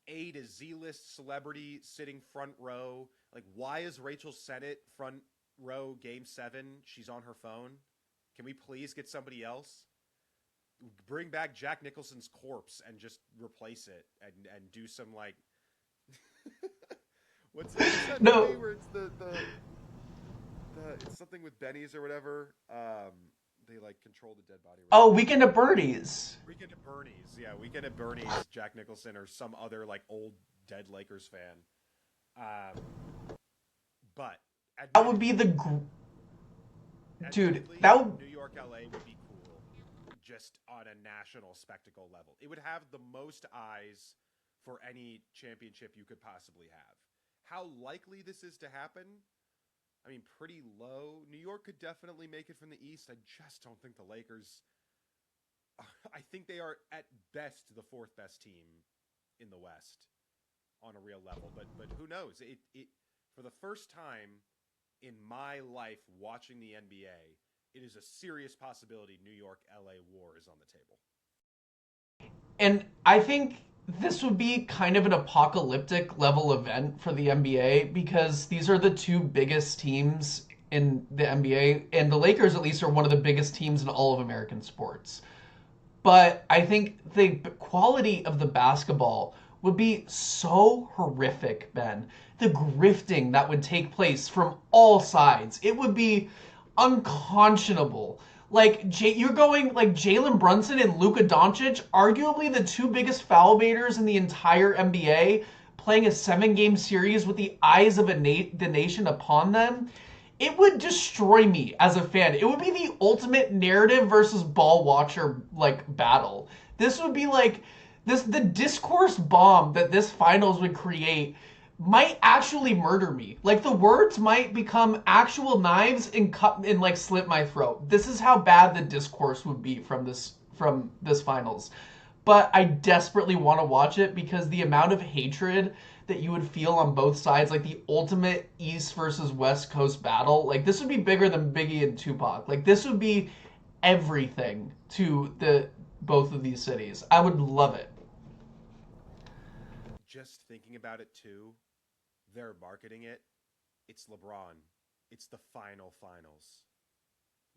S1: A to Z list celebrity sitting front row. Like, why is Rachel Sennett front row game 7? She's on her phone. Can we please get somebody else? Bring back Jack Nicholson's corpse and just replace it and do some like what's that
S2: No.
S1: movie where it's the it's something with Benny's or whatever. They like control the dead body.
S2: Oh, Weekend at Bernie's.
S1: Weekend at Bernie's. Yeah, Weekend at Bernie's. Jack Nicholson or some other like old dead Lakers fan. But
S2: That would be the dude. That would
S1: New York, LA would be cool, just on a national spectacle level. It would have the most eyes for any championship you could possibly have. How likely this is to happen? I mean, pretty low. New York could definitely make it from the East. I just don't think the Lakers. I think they are at best the 4th best team in the West on a real level. But who knows? It for the first time in my life watching the NBA, it is a serious possibility New York LA war is on the table.
S2: And I think this would be kind of an apocalyptic level event for the NBA because these are the two biggest teams in the NBA, and the Lakers at least are one of the biggest teams in all of American sports. But I think the quality of the basketball would be so horrific, Ben. The grifting that would take place from all sides, it would be unconscionable. Like you're going like Jalen Brunson and Luka Doncic, arguably the two biggest foul baiters in the entire NBA, playing a 7-game series with the eyes of the nation upon them. It would destroy me as a fan. It would be the ultimate narrative versus ball watcher like battle. This would be like the discourse bomb that this finals would create might actually murder me. Like the words might become actual knives and cut and like slit my throat. This is how bad the discourse would be from this finals. But I desperately want to watch it because the amount of hatred that you would feel on both sides, like the ultimate East versus West Coast battle, like this would be bigger than Biggie and Tupac. Like this would be everything to the both of these cities. I would love it.
S1: Just thinking about it too, they're marketing it. It's LeBron. It's the finals.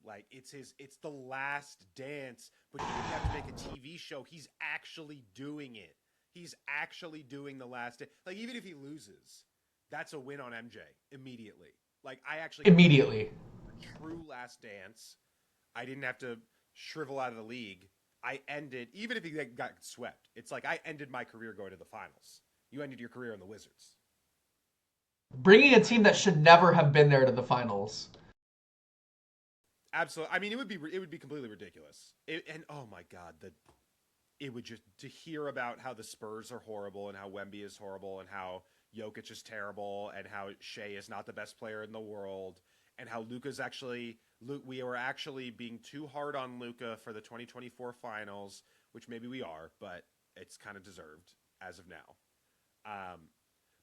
S1: Like it's the last dance, but you didn't have to make a TV show. He's actually doing it. He's actually doing the last dance. Like even if he loses, that's a win on MJ immediately. Like I actually
S2: immediately
S1: a true last dance. I didn't have to shrivel out of the league. I ended, even if he got swept, it's like I ended my career going to the finals. You ended your career in the Wizards.
S2: Bringing a team that should never have been there to the finals.
S1: Absolutely. I mean, it would be completely ridiculous. And oh my God, it would just to hear about how the Spurs are horrible and how Wemby is horrible and how Jokic is terrible and how Shea is not the best player in the world and how we were actually being too hard on Luka for the 2024 finals, which maybe we are, but it's kind of deserved as of now.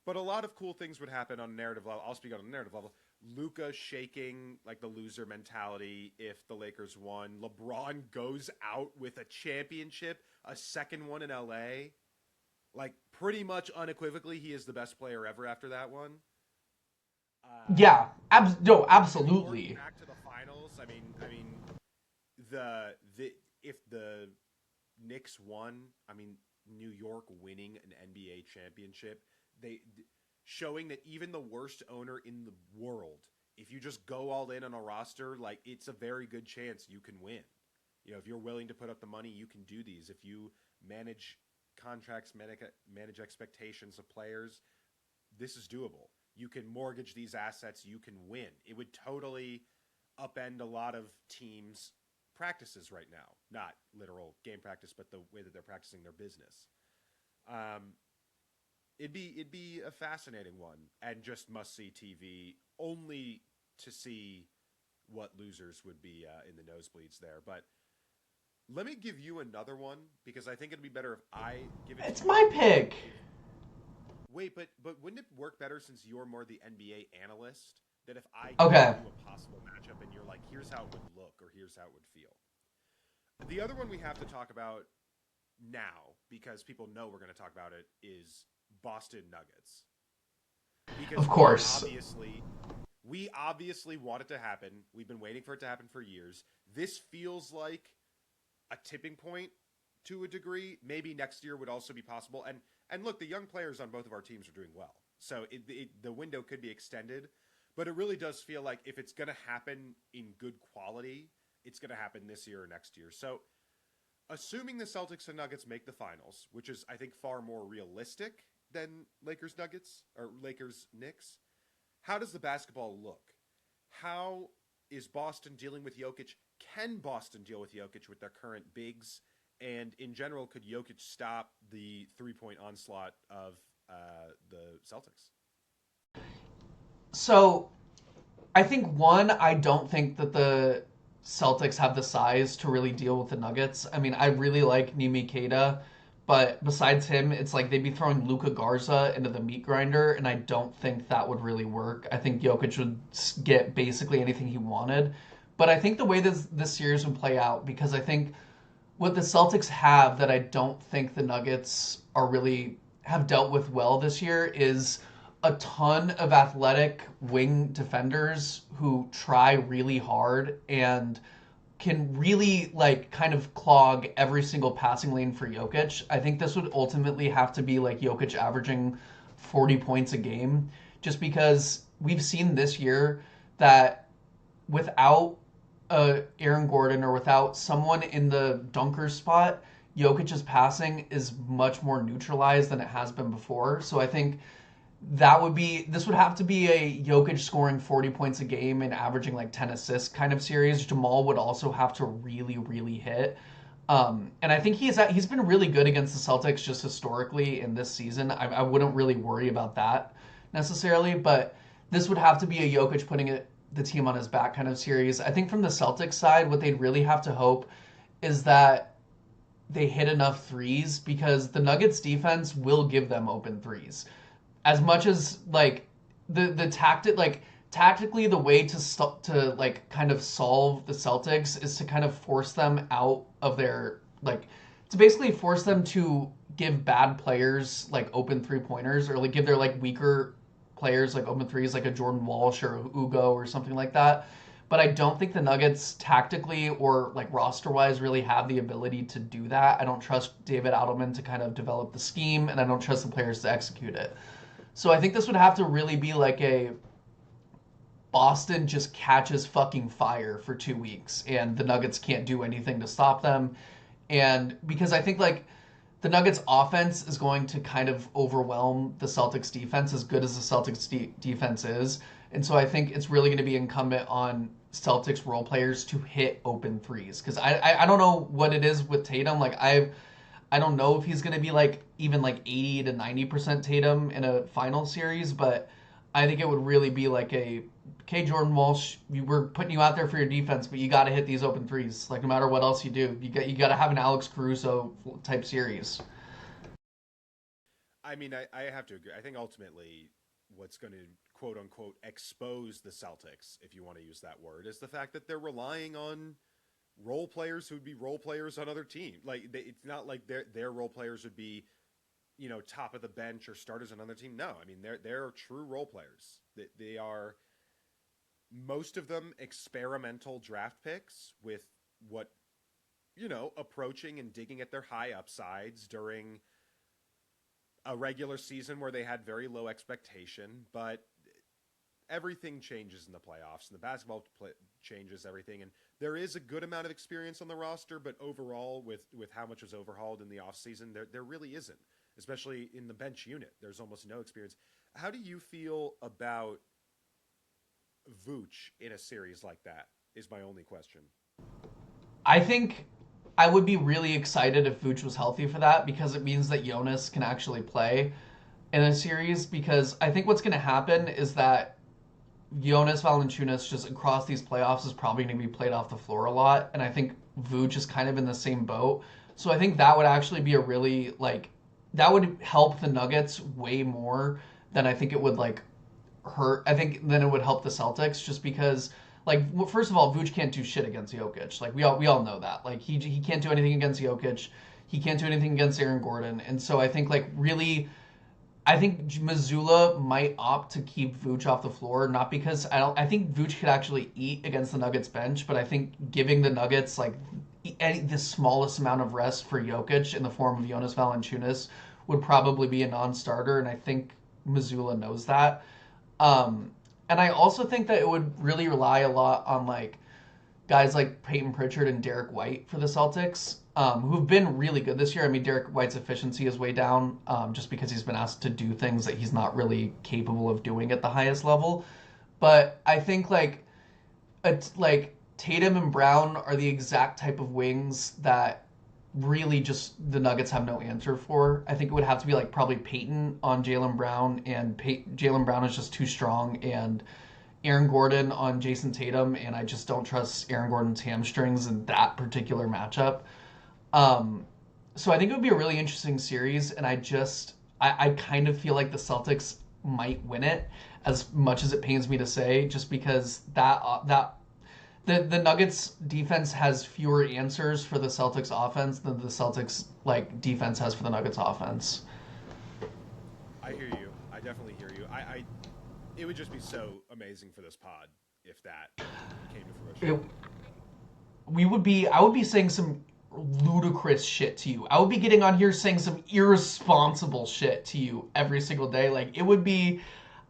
S1: But a lot of cool things would happen on a narrative level. I'll speak on a narrative level. Luka shaking like the loser mentality if the Lakers won. LeBron goes out with a championship, a second one in LA. Like pretty much unequivocally, he is the best player ever after that one.
S2: Yeah, no, absolutely.
S1: Back to the finals. I mean, the if the Knicks won, I mean, New York winning an NBA championship, showing that even the worst owner in the world, if you just go all in on a roster, like it's a very good chance you can win. You know, if you're willing to put up the money, you can do these. If you manage contracts, manage expectations of players, this is doable. You can mortgage these assets, you can win. It would totally upend a lot of teams' practices right now. Not literal game practice, but the way that they're practicing their business. It'd be a fascinating one and just must-see TV only to see what losers would be in the nosebleeds there. But let me give you another one because I think it'd be better if I give it to you.
S2: It's my pick.
S1: Wait, but wouldn't it work better since you're more the NBA analyst that if I
S2: Okay.
S1: give you a possible matchup and you're like, here's how it would look or here's how it would feel. The other one we have to talk about now, because people know we're going to talk about it, is Boston Nuggets. Because
S2: of course.
S1: We obviously want it to happen. We've been waiting for it to happen for years. This feels like a tipping point to a degree. Maybe next year would also be possible. And look, the young players on both of our teams are doing well. So the window could be extended. But it really does feel like if it's going to happen in good quality, it's going to happen this year or next year. So assuming the Celtics and Nuggets make the finals, which is, I think, far more realistic than Lakers-Nuggets or Lakers-Knicks, how does the basketball look? How is Boston dealing with Jokic? Can Boston deal with Jokic with their current bigs? And in general, could Jokic stop the three-point onslaught of the Celtics?
S2: So, I think I don't think that the Celtics have the size to really deal with the Nuggets. I mean, I really like Nimi Keita, but besides him, it's like they'd be throwing Luka Garza into the meat grinder, and I don't think that would really work. I think Jokic would get basically anything he wanted. But I think the way this series would play out, because I think what the Celtics have that I don't think the Nuggets have dealt with well this year is a ton of athletic wing defenders who try really hard and can really like kind of clog every single passing lane for Jokic. I think this would ultimately have to be like Jokic averaging 40 points a game, just because we've seen this year that without Aaron Gordon or without someone in the dunker spot, Jokic's passing is much more neutralized than it has been before. So I think this would have to be a Jokic scoring 40 points a game and averaging like 10 assists kind of series. Jamal would also have to really, really hit. And I think he's been really good against the Celtics just historically in this season. I wouldn't really worry about that necessarily, but this would have to be a Jokic putting the team on his back kind of series. I think from the Celtics side, what they'd really have to hope is that they hit enough threes, because the Nuggets defense will give them open threes. As much as like the tactically the way to like kind of solve the Celtics is to kind of force them out of their to basically force them to give bad players like open 3-pointers, or like give their like weaker players like open threes, like a Jordan Walsh or Ugo or something like that. But I don't think the Nuggets tactically or like roster wise really have the ability to do that. I don't trust David Adelman to kind of develop the scheme, and I don't trust the players to execute it. So I think this would have to really be like a Boston just catches fucking fire for 2 weeks and the Nuggets can't do anything to stop them. And because I think like the Nuggets offense is going to kind of overwhelm the Celtics defense, as good as the Celtics defense is. And so I think it's really going to be incumbent on Celtics role players to hit open threes because I don't know what it is with Tatum. Like I don't know if he's gonna be like even like 80 to 90% Tatum in a final series, but I think it would really be like a okay, Jordan Walsh, we're putting you out there for your defense, but you got to hit these open threes. Like no matter what else you do, you got to have an Alex Caruso type series.
S1: I mean, I have to agree. I think ultimately what's going to quote unquote expose the Celtics, if you want to use that word, is the fact that they're relying on role players who would be role players on other teams. Like it's not like their role players would be, top of the bench or starters on another team. No, I mean they're true role players. They are most of them experimental draft picks with what approaching and digging at their high upsides during a regular season where they had very low expectation, but everything changes in the playoffs and the changes everything. And there is a good amount of experience on the roster, but overall with how much was overhauled in the offseason, there really isn't, especially in the bench unit. There's almost no experience. How do you feel about Vooch in a series like that is my only question.
S2: I think I would be really excited if Vooch was healthy for that because it means that Jonas can actually play in a series because I think what's going to happen is that Jonas Valanciunas just across these playoffs is probably going to be played off the floor a lot, and I think Vooch is kind of in the same boat. So I think that would actually be a really that would help the Nuggets way more than I think it would hurt. I think then it would help the Celtics just because first of all, Vooch can't do shit against Jokic. Like we all know that. Like he can't do anything against Jokic. He can't do anything against Aaron Gordon. And so I think really I think Missoula might opt to keep Vooch off the floor, not because I think Vooch could actually eat against the Nuggets bench, but I think giving the Nuggets the smallest amount of rest for Jokic in the form of Jonas Valanciunas would probably be a non-starter, and I think Missoula knows that. And I also think that it would really rely a lot on guys like Peyton Pritchard and Derek White for the Celtics, who've been really good this year. I mean, Derek White's efficiency is way down just because he's been asked to do things that he's not really capable of doing at the highest level. But I think Tatum and Brown are the exact type of wings that really just the Nuggets have no answer for. I think it would have to be probably Peyton on Jaylen Brown, and Jaylen Brown is just too strong, and Aaron Gordon on Jason Tatum, and I just don't trust Aaron Gordon's hamstrings in that particular matchup. So I think it would be a really interesting series, and I kind of feel like the Celtics might win it, as much as it pains me to say, just because the Nuggets defense has fewer answers for the Celtics offense than the Celtics defense has for the Nuggets offense.
S1: I hear you. I definitely hear you. It would just be so amazing for this pod if that came to fruition.
S2: I would be saying some ludicrous shit to you. I would be getting on here saying some irresponsible shit to you every single day. I would be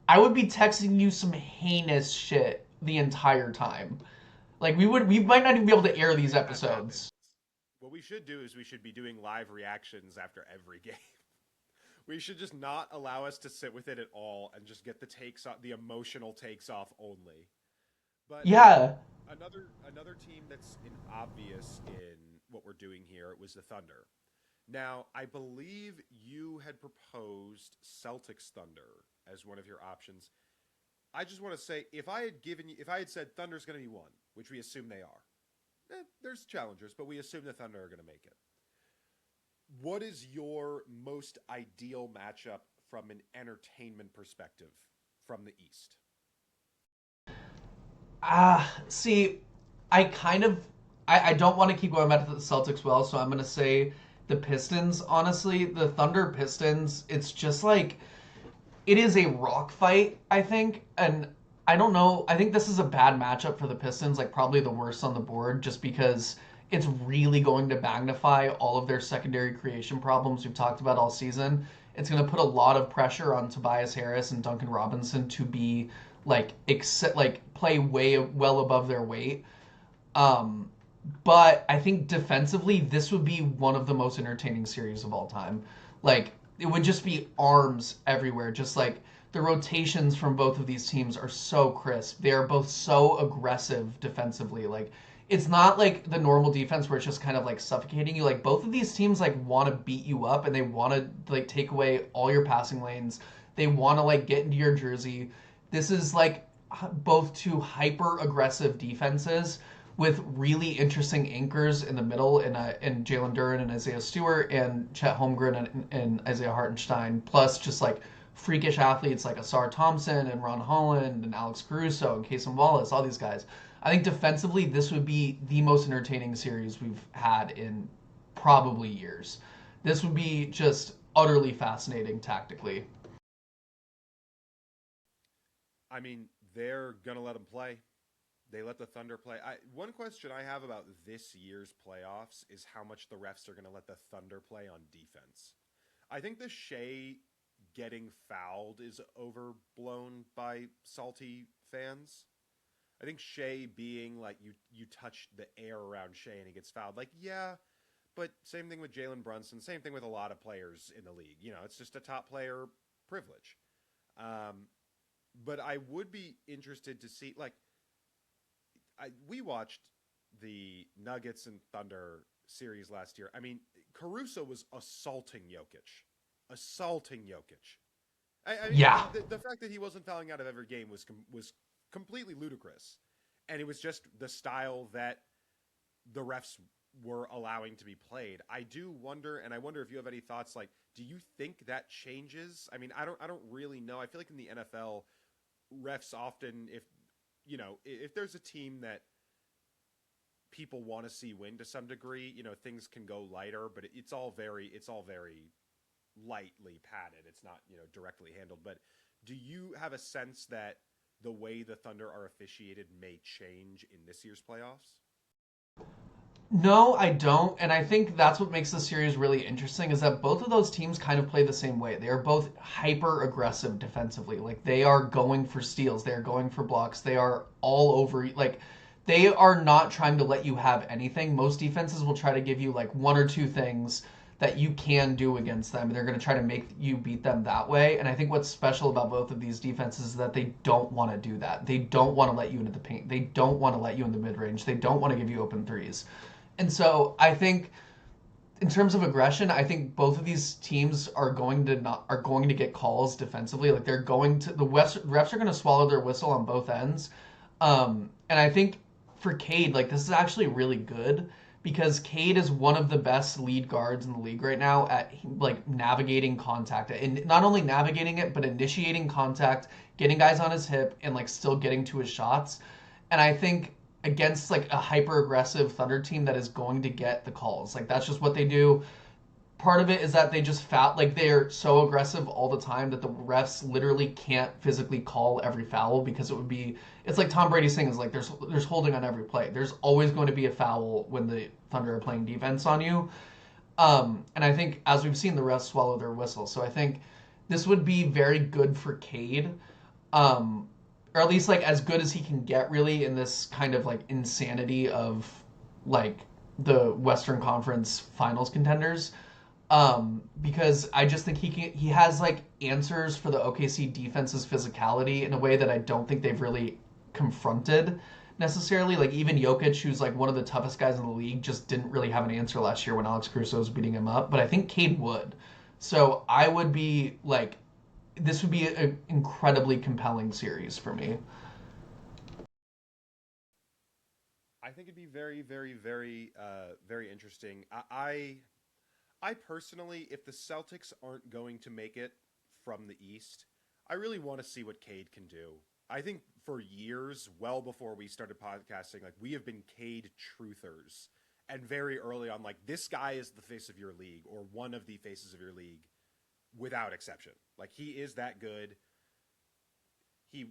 S2: texting you some heinous shit the entire time. We might not even be able to air these episodes.
S1: What we should do is we should be doing live reactions after every game. We should just not allow us to sit with it at all and just get the takes off, the emotional takes off only. But
S2: yeah,
S1: another team that's obvious in what we're doing here was the Thunder. Now, I believe you had proposed Celtics Thunder as one of your options. I just want to say, if I had said Thunder's going to be one, which we assume they are, there's challengers, but we assume the Thunder are going to make it. What is your most ideal matchup from an entertainment perspective from the East?
S2: See, I don't want to keep going back to the Celtics so I'm going to say the Pistons, honestly. The Thunder Pistons, it's just it is a rock fight, I think, and I don't know. I think this is a bad matchup for the Pistons, probably the worst on the board, just because it's really going to magnify all of their secondary creation problems we've talked about all season. It's going to put a lot of pressure on Tobias Harris and Duncan Robinson to be play way well above their weight. But I think defensively, this would be one of the most entertaining series of all time. It would just be arms everywhere, just the rotations from both of these teams are so crisp. They are both so aggressive defensively. Like it's not like the normal defense where it's just kind of like suffocating you. Like both of these teams like want to beat you up and they want to like take away all your passing lanes. They want to like get into your jersey. This is like both two hyper aggressive defenses with really interesting anchors in the middle in Jalen Duren and Isaiah Stewart and Chet Holmgren and Isaiah Hartenstein, plus just like freakish athletes like Asar Thompson and Ron Holland and Alex Caruso and Casey Wallace, all these guys. I think defensively, this would be the most entertaining series we've had in probably years. This would be just utterly fascinating tactically.
S1: I mean, they're gonna let them play. They let the Thunder play. One question I have about this year's playoffs is how much the refs are gonna let the Thunder play on defense. I think the Shea getting fouled is overblown by salty fans. I think Shea being like you touch the air around Shea and he gets fouled. Like, yeah, but same thing with Jalen Brunson. Same thing with a lot of players in the league. You know, it's just a top player privilege. But I would be interested to see like we watched the Nuggets and Thunder series last year. I mean, Caruso was assaulting Jokic. Assaulting Jokic. I mean,
S2: Yeah.
S1: the fact that he wasn't fouling out of every game was completely ludicrous. And it was just the style that the refs were allowing to be played. I do wonder, and I wonder if you have any thoughts, like, do you think that changes? I mean, I don't really know. I feel like in the NFL, refs often, if there's a team that people want to see win to some degree, things can go lighter, but it's all very lightly padded. It's not, directly handled. But do you have a sense that the way the Thunder are officiated may change in this year's playoffs?
S2: No, I don't. And I think that's what makes the series really interesting is that both of those teams kind of play the same way. They are both hyper aggressive defensively. Like they are going for steals, they are going for blocks, they are all over. Like they are not trying to let you have anything. Most defenses will try to give you like one or two things that you can do against them. They're going to try to make you beat them that way. And I think what's special about both of these defenses is that they don't want to do that. They don't want to let you into the paint. They don't want to let you in the mid range. They don't want to give you open threes. And so I think in terms of aggression, I think both of these teams are going to get calls defensively. Like they're going to refs are going to swallow their whistle on both ends. And I think for Cade, like this is actually really good because Cade is one of the best lead guards in the league right now at like navigating contact and not only navigating it but initiating contact, getting guys on his hip and like still getting to his shots. And I think against like a hyper aggressive Thunder team that is going to get the calls. Like that's just what they do. Part of it is that they just foul like they're so aggressive all the time that the refs literally can't physically call every foul because it's like Tom Brady saying is like there's holding on every play. There's always going to be a foul when the Thunder are playing defense on you. And I think as we've seen the refs swallow their whistle. So I think this would be very good for Cade. Or at least like as good as he can get really in this kind of like insanity of like the Western Conference Finals contenders. Because I just think he has like answers for the OKC defense's physicality in a way that I don't think they've really confronted necessarily. Like even Jokic, who's like one of the toughest guys in the league, just didn't really have an answer last year when Alex Caruso was beating him up. But I think Cade would. So I would be like, this would be an incredibly compelling series for me.
S1: I think it'd be very, very, very, very interesting. I personally, if the Celtics aren't going to make it from the East, I really want to see what Cade can do. I think for years, well before we started podcasting, like we have been Cade truthers. And very early on, like this guy is the face of your league or one of the faces of your league without exception. Like he is that good. He,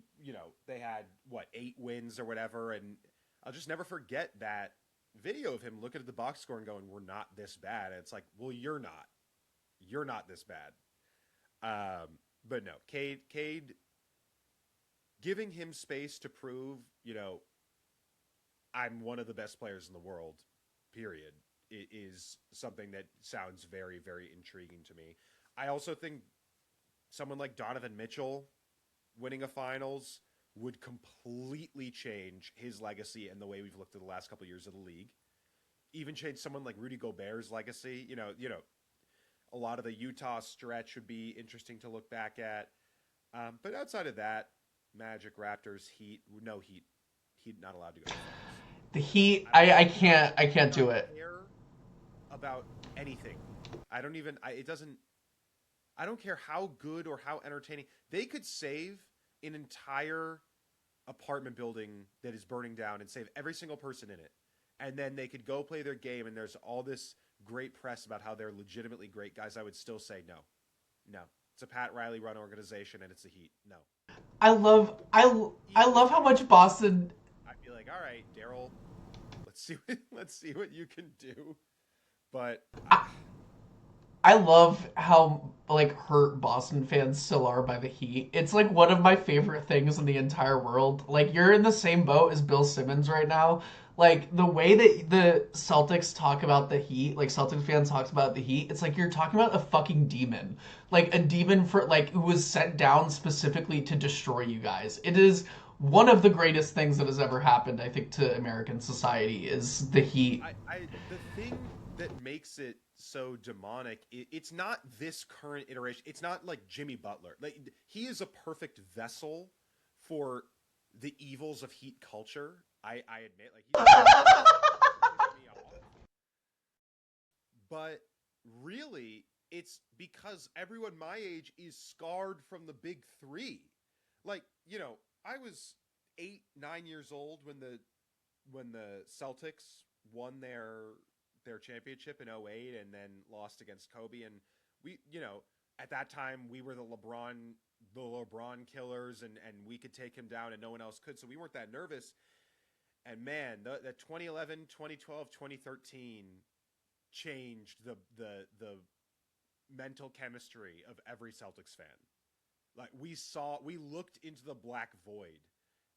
S1: they had what, 8 wins or whatever. And I'll just never forget that video of him looking at the box score and going, "We're not this bad." And it's like, well, you're not. You're not this bad. But no, Cade, giving him space to prove, I'm one of the best players in the world, period, is something that sounds very, very intriguing to me. I also think someone like Donovan Mitchell winning a finals would completely change his legacy and the way we've looked at the last couple of years of the league. Even change someone like Rudy Gobert's legacy. A lot of the Utah stretch would be interesting to look back at. But outside of that, Magic, Raptors, Heat, no Heat. Heat not allowed to go to the finals.
S2: The Heat, I can't do it.
S1: Care about anything. I don't even. I don't care how good or how entertaining. They could save an entire apartment building that is burning down and save every single person in it, and then they could go play their game. And there's all this great press about how they're legitimately great guys. I would still say no. It's a Pat Riley run organization, and it's the Heat. No.
S2: I love how much Boston.
S1: I'd be like, all right, Daryl, let's see what you can do. But
S2: I love how hurt Boston fans still are by the Heat. It's like one of my favorite things in the entire world. Like, you're in the same boat as Bill Simmons right now. Like, the way that the Celtics talk about the Heat, like Celtics fans talks about the Heat, it's like you're talking about a fucking demon. Like a demon who was sent down specifically to destroy you guys. It is one of the greatest things that has ever happened, I think, to American society is the Heat.
S1: The thing that makes it so demonic, it's not this current iteration. It's not like Jimmy Butler. Like, he is a perfect vessel for the evils of Heat culture. I admit, but really, it's because everyone my age is scarred from the big three. Like, I was 8, 9 years old when the Celtics won their championship in 2008 and then lost against Kobe. And we, at that time we were the LeBron killers, and we could take him down and no one else could. So we weren't that nervous. And man, the 2011, 2012, 2013 changed the mental chemistry of every Celtics fan. Like, we looked into the black void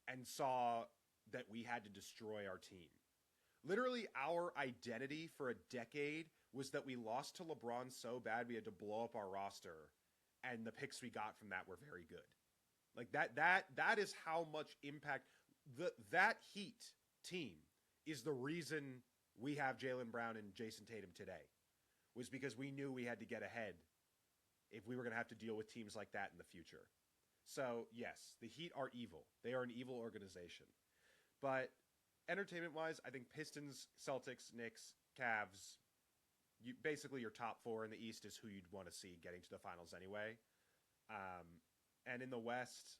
S1: and saw that we had to destroy our team. Literally, our identity for a decade was that we lost to LeBron so bad we had to blow up our roster, and the picks we got from that were very good. Like, that is how much impact that Heat team is the reason we have Jaylen Brown and Jason Tatum today, was because we knew we had to get ahead if we were going to have to deal with teams like that in the future. So, yes, the Heat are evil. They are an evil organization. But entertainment-wise, I think Pistons, Celtics, Knicks, Cavs, basically your top four in the East is who you'd want to see getting to the finals anyway. And in the West,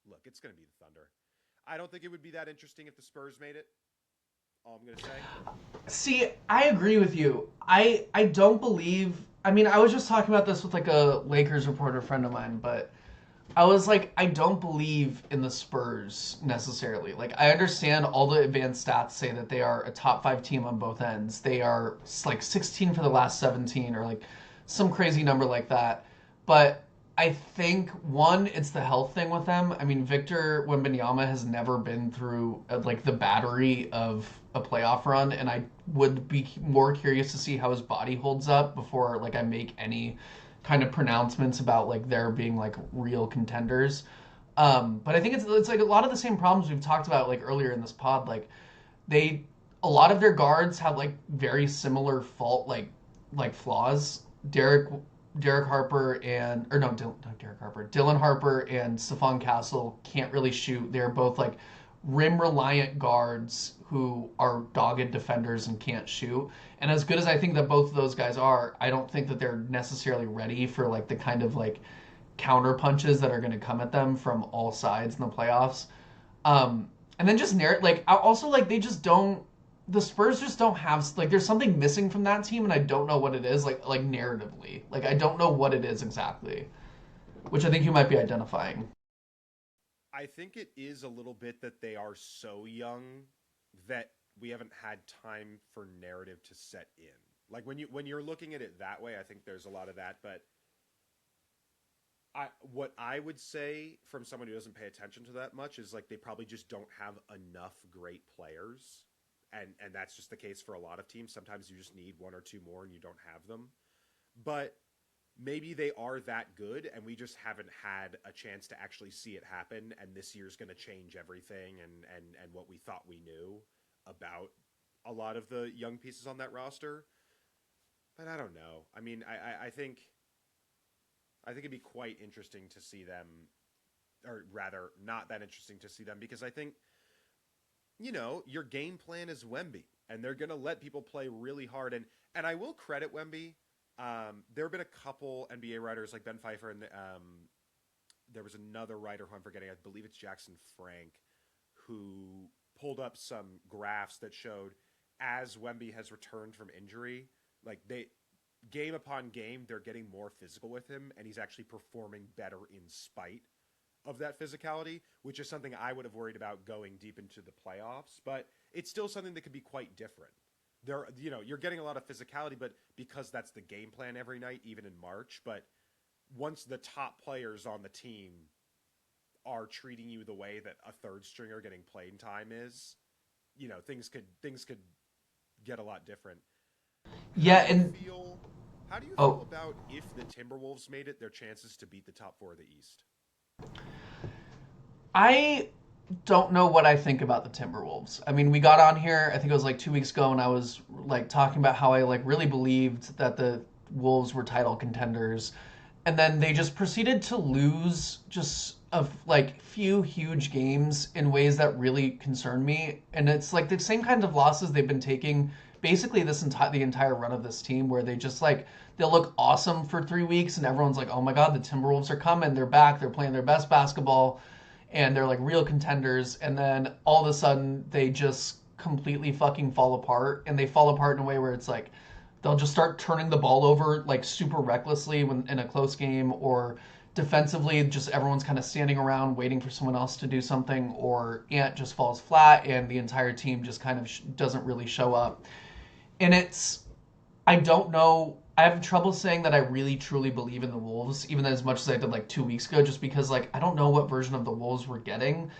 S1: look, it's going to be the Thunder. I don't think it would be that interesting if the Spurs made it. All I'm going to say.
S2: See, I agree with you. I don't believe... I mean, I was just talking about this with a Lakers reporter friend of mine, but I was like, I don't believe in the Spurs necessarily. Like, I understand all the advanced stats say that they are a top 5 team on both ends. They are 16 for the last 17 or some crazy number like that. But I think, one, it's the health thing with them. I mean, Victor Wembanyama has never been through the battery of a playoff run, and I would be more curious to see how his body holds up before I make any kind of pronouncements about there being real contenders. But I think it's a lot of the same problems we've talked about earlier in this pod. A lot of their guards have very similar flaws. Dylan Harper and Stephon Castle can't really shoot. They're both rim reliant guards who are dogged defenders and can't shoot. And as good as I think that both of those guys are, I don't think that they're necessarily ready for the kind of counter punches that are going to come at them from all sides in the playoffs. And then just they just don't. The Spurs just don't have there's something missing from that team, and I don't know what it is. Narratively, I don't know what it is exactly, which I think you might be identifying.
S1: I think it is a little bit that they are so young that we haven't had time for narrative to set in. When you're looking at it that way, I think there's a lot of that. But what I would say from someone who doesn't pay attention to that much is they probably just don't have enough great players. And that's just the case for a lot of teams. Sometimes you just need one or two more and you don't have them. But maybe they are that good and we just haven't had a chance to actually see it happen, and this year's going to change everything and what we thought we knew about a lot of the young pieces on that roster. But I don't know. I mean, I think it'd be quite interesting to see them, or rather not that interesting to see them, because I think, your game plan is Wemby, and they're going to let people play really hard. And I will credit Wemby. There have been a couple NBA writers like Ben Pfeiffer, and there was another writer who I'm forgetting. I believe it's Jackson Frank, who pulled up some graphs that showed as Wemby has returned from injury, like game upon game, they're getting more physical with him, and he's actually performing better in spite of that physicality, which is something I would have worried about going deep into the playoffs. But it's still something that could be quite different. You're getting a lot of physicality, but because that's the game plan every night, even in March. But once the top players on the team are treating you the way that a third stringer getting playing time is, things could get a lot different.
S2: Yeah,
S1: How do you feel about if the Timberwolves made it, their chances to beat the top 4 of the East?
S2: I don't know what I think about the Timberwolves. I mean, we got on here, I think it was like 2 weeks ago, and I was like talking about how I like really believed that the Wolves were title contenders, and then they just proceeded to lose just a like few huge games in ways that really concern me. And it's like the same kind of losses they've been taking basically the entire run of this team, where they just like they'll look awesome for 3 weeks, and everyone's like, oh my god, the Timberwolves are coming, they're back, they're playing their best basketball, and they're like real contenders. And then all of a sudden they just completely fucking fall apart, and they fall apart in a way where it's like they'll just start turning the ball over like super recklessly when in a close game, or defensively just everyone's kind of standing around waiting for someone else to do something, or Ant just falls flat and the entire team just kind of doesn't really show up. And I don't know. I have trouble saying that I really truly believe in the Wolves, even as much as I did like 2 weeks ago, just because like I don't know what version of the Wolves we're getting.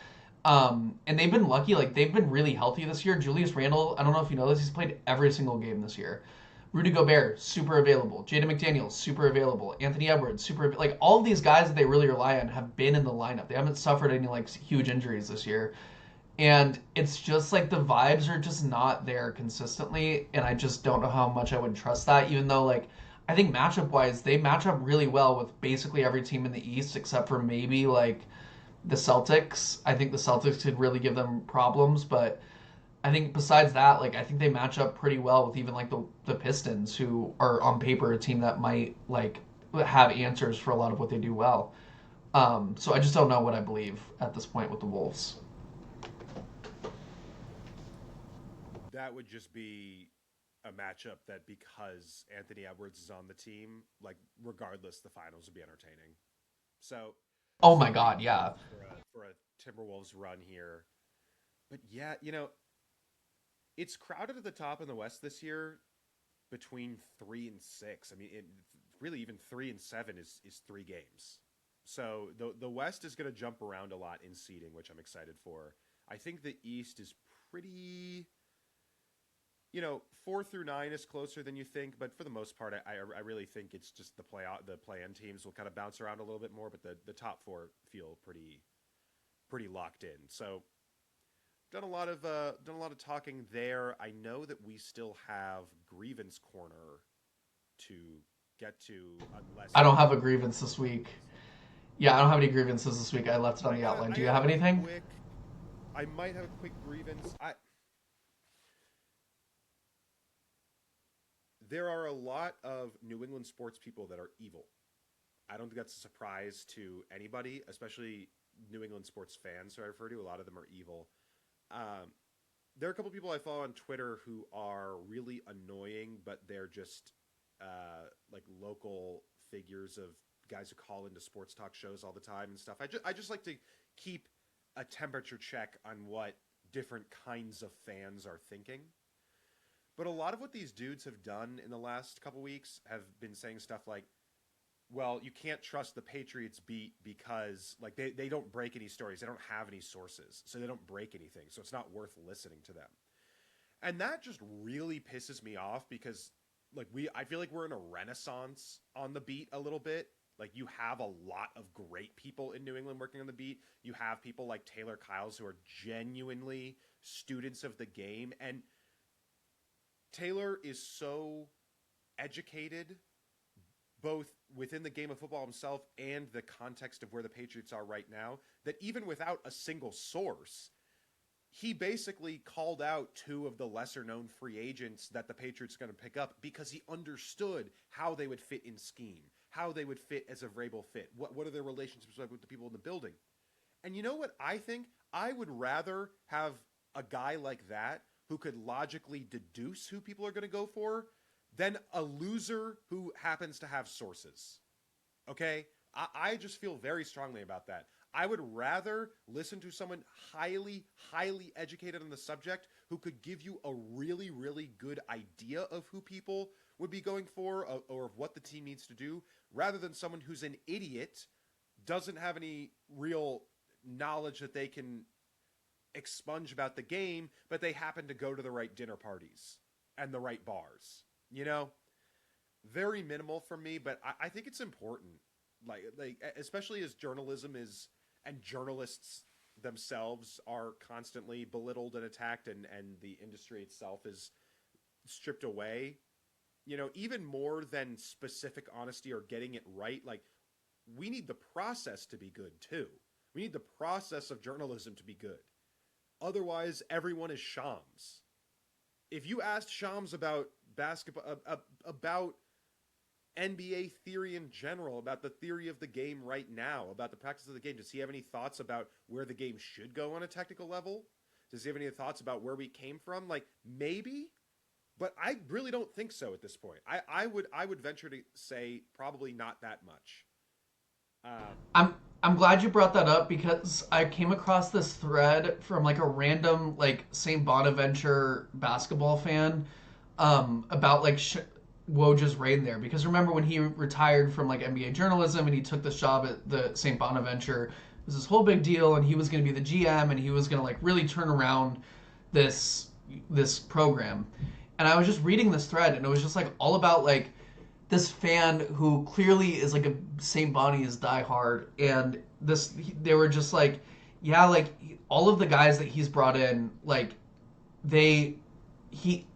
S2: And they've been lucky, like they've been really healthy this year. Julius Randle, I don't know if you know this, he's played every single game this year. Rudy Gobert, super available. Jaden McDaniels, super available. Anthony Edwards, like all of these guys that they really rely on have been in the lineup. They haven't suffered any like huge injuries this year. And it's just like the vibes are just not there consistently, and I just don't know how much I would trust that, even though like I think matchup wise they match up really well with basically every team in the East except for maybe like the Celtics. I think the Celtics could really give them problems, but I think besides that, like I think they match up pretty well with even like the Pistons, who are on paper a team that might like have answers for a lot of what they do well. So I just don't know what I believe at this point with the Wolves.
S1: That would just be a matchup that, because Anthony Edwards is on the team, like regardless, the finals would be entertaining. So,
S2: Oh my
S1: so many
S2: god, yeah.
S1: pieces for a Timberwolves run here. But yeah, it's crowded at the top in the West this year between 3 and 6. I mean, really even 3 and 7 is 3 games. So the West is going to jump around a lot in seeding, which I'm excited for. I think the East is pretty. 4 through 9 is closer than you think, but for the most part, I really think it's just the play-in teams will kind of bounce around a little bit more, but the top 4 feel pretty locked in. So done a lot of talking there. I know that we still have grievance corner to get to, unless
S2: I don't have a grievance this week. Yeah, I don't have any grievances this week. I left it on the outline. Do you have anything?
S1: I might have a quick grievance. There are a lot of New England sports people that are evil. I don't think that's a surprise to anybody, especially New England sports fans who I refer to. A lot of them are evil. There are a couple people I follow on Twitter who are really annoying, but they're just like local figures of guys who call into sports talk shows all the time and stuff. I just like to keep a temperature check on what different kinds of fans are thinking. But a lot of what these dudes have done in the last couple weeks have been saying stuff like, well, you can't trust the Patriots beat because like they don't break any stories. They don't have any sources, so they don't break anything. So it's not worth listening to them. And that just really pisses me off because I feel like we're in a renaissance on the beat a little bit. Like, you have a lot of great people in New England working on the beat. You have people like Taylor Kyles who are genuinely students of the game. And Taylor is so educated, both within the game of football himself and the context of where the Patriots are right now, that even without a single source, he basically called out two of the lesser-known free agents that the Patriots are going to pick up because he understood how they would fit in scheme, how they would fit as a Vrabel fit, what are their relationships with the people in the building. And you know what I think? I would rather have a guy like that who could logically deduce who people are going to go for than a loser who happens to have sources. Okay? I just feel very strongly about that. I would rather listen to someone highly, highly educated on the subject who could give you a really, really good idea of who people would be going for or of what the team needs to do, rather than someone who's an idiot, doesn't have any real knowledge that they can expunge about the game, but they happen to go to the right dinner parties and the right bars. You know? Very minimal from me, but I think it's important. Like especially as journalism is, and journalists themselves are constantly belittled and attacked, and the industry itself is stripped away, you know, even more than specific honesty or getting it right, like, we need the process to be good too. We need the process of journalism to be good. Otherwise, everyone is Shams. If you asked Shams about basketball, about NBA theory in general, about the theory of the game right now, about the practice of the game, does he have any thoughts about where the game should go on a technical level? Does he have any thoughts about where we came from? Like, maybe, but I really don't think so at this point. I would venture to say probably not that much.
S2: I'm glad you brought that up because I came across this thread from like a random like St. Bonaventure basketball fan about like Woj's reign there, because remember when he retired from like NBA journalism and he took this job at the St. Bonaventure, it was this whole big deal, and he was going to be the GM and he was going to like really turn around this program. And I was just reading this thread and it was just like all about like this fan who clearly is like a St. Bonnie's diehard, and they were just like, yeah, like all of the guys that he's brought in, like they he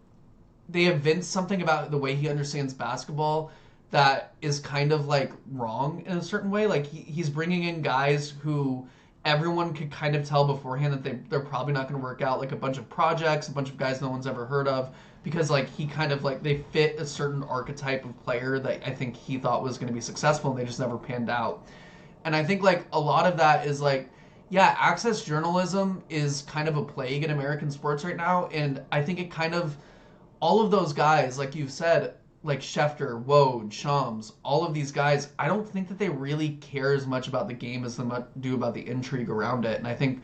S2: they evince something about the way he understands basketball that is kind of like wrong in a certain way. Like he's bringing in guys who everyone could kind of tell beforehand that they're probably not going to work out, like a bunch of projects, a bunch of guys no one's ever heard of, because like he kind of like they fit a certain archetype of player that I think he thought was going to be successful and they just never panned out. And I think like a lot of that is like, yeah, access journalism is kind of a plague in American sports right now, and I think it kind of all of those guys, like you've said, like Schefter, Woj, Shams, all of these guys, I don't think that they really care as much about the game as they do about the intrigue around it. And I think,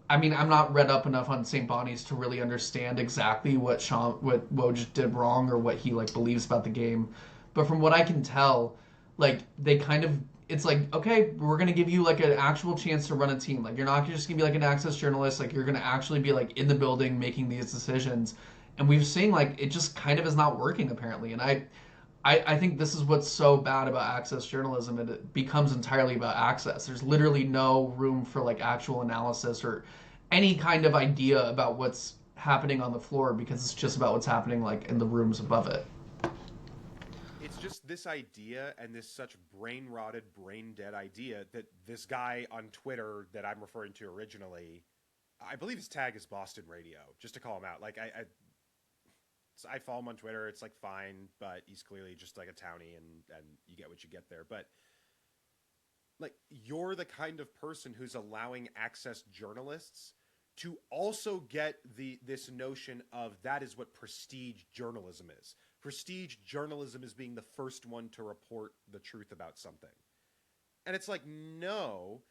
S2: I mean, I'm not read up enough on St. Bonnie's to really understand exactly what Woj did wrong or what he like believes about the game. But from what I can tell, like they kind of, it's like, okay, we're gonna give you like an actual chance to run a team. Like you're not just gonna be like an access journalist. Like you're gonna actually be like in the building making these decisions. And we've seen like it just kind of is not working apparently. And I think this is what's so bad about access journalism, and it becomes entirely about access. There's literally no room for like actual analysis or any kind of idea about what's happening on the floor, because it's just about what's happening like in the rooms above it.
S1: It's just this idea, and this such brain-rotted, brain-dead idea that this guy on Twitter that I'm referring to originally, I believe his tag is Boston Radio, just to call him out. Like I follow him on Twitter. It's like fine, but he's clearly just like a townie, and you get what you get there. But like, you're the kind of person who's allowing access journalists to also get this notion of that is what prestige journalism is. Prestige journalism is being the first one to report the truth about something. And it's like, no.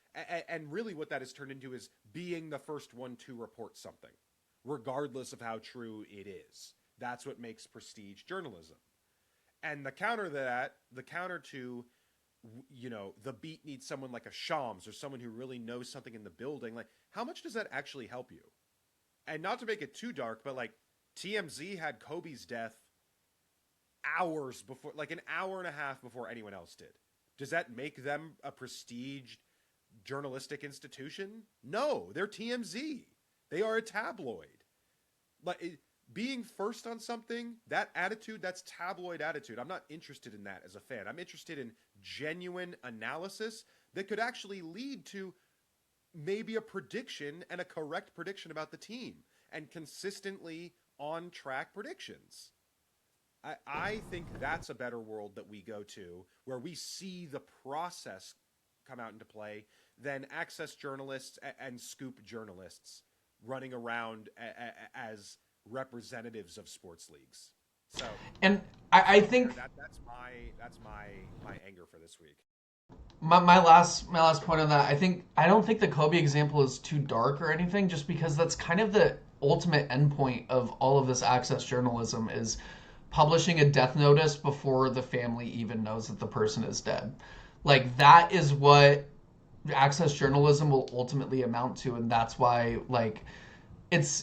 S1: And really what that has turned into is being the first one to report something, regardless of how true it is. That's what makes prestige journalism. And the counter to, you know, the beat needs someone like a Shams or someone who really knows something in the building. Like, how much does that actually help you? And not to make it too dark, but like TMZ had Kobe's death hours before, like an hour and a half before anyone else did. Does that make them a prestige journalistic institution? No, they're TMZ. They are a tabloid. Like, being first on something, that attitude, that's tabloid attitude. I'm not interested in that as a fan. I'm interested in genuine analysis that could actually lead to maybe a prediction and a correct prediction about the team and consistently on track predictions. I think that's a better world that we go to, where we see the process come out into play than access journalists and scoop journalists running around as representatives of sports leagues. So,
S2: and I think
S1: that's my anger for this week.
S2: my last point on that, I don't think the Kobe example is too dark or anything, just because that's kind of the ultimate endpoint of all of this access journalism is publishing a death notice before the family even knows that the person is dead. Like, that is what access journalism will ultimately amount to, and that's why, like,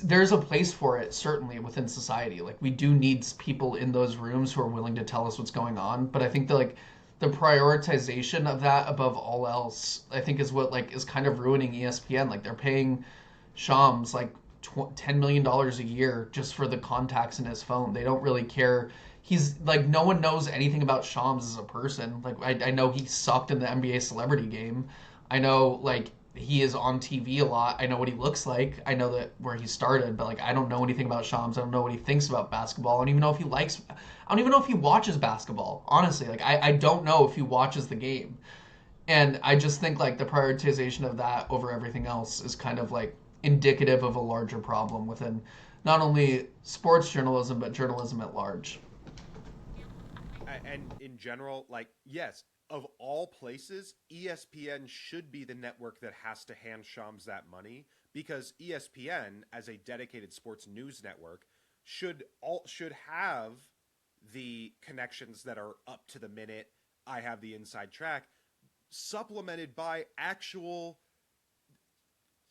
S2: there's a place for it certainly within society. Like, we do need people in those rooms who are willing to tell us what's going on, but I think that, like, the prioritization of that above all else, I think, is what, like, is kind of ruining ESPN. Like, they're paying Shams like $10 million a year just for the contacts in his phone. They don't really care. He's like, no one knows anything about Shams as a person. Like, I know he sucked in the NBA celebrity game. I know, like, he is on TV a lot. I know what he looks like. I know that where he started, but, like, I don't know anything about Shams. I don't know what he thinks about basketball. I don't even know if he likes. I don't even know if he watches basketball. Honestly, like, I don't know if he watches the game. And I just think, like, the prioritization of that over everything else is kind of, like, indicative of a larger problem within not only sports journalism but journalism at large.
S1: And in general, like, yes, of all places, ESPN should be the network that has to hand Shams that money, because ESPN, as a dedicated sports news network, should have the connections that are up to the minute. I have the inside track, supplemented by actual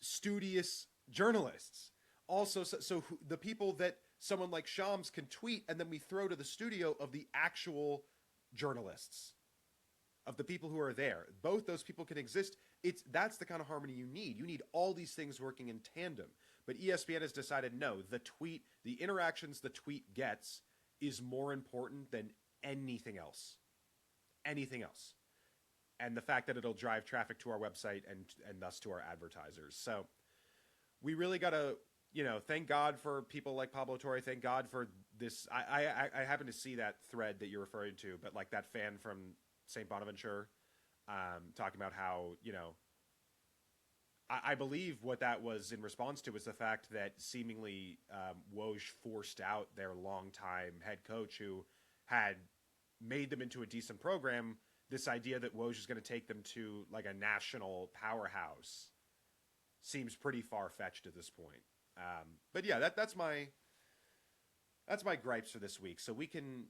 S1: studious journalists. Also, so the people that someone like Shams can tweet, and then we throw to the studio of the actual journalists, of the people who are there. Both those people can exist. That's the kind of harmony you need. You need all these things working in tandem. But ESPN has decided, no, the interactions the tweet gets is more important than anything else. Anything else. And the fact that it'll drive traffic to our website and thus to our advertisers. So we really got to, thank God for people like Pablo Torre. Thank God for this. I happen to see that thread that you're referring to, but, like, that fan from St. Bonaventure talking about how, I believe what that was in response to was the fact that seemingly Woj forced out their longtime head coach, who had made them into a decent program, this idea that Woj is going to take them to, like, a national powerhouse seems pretty far-fetched at this point. But yeah, that's my gripes for this week. So we can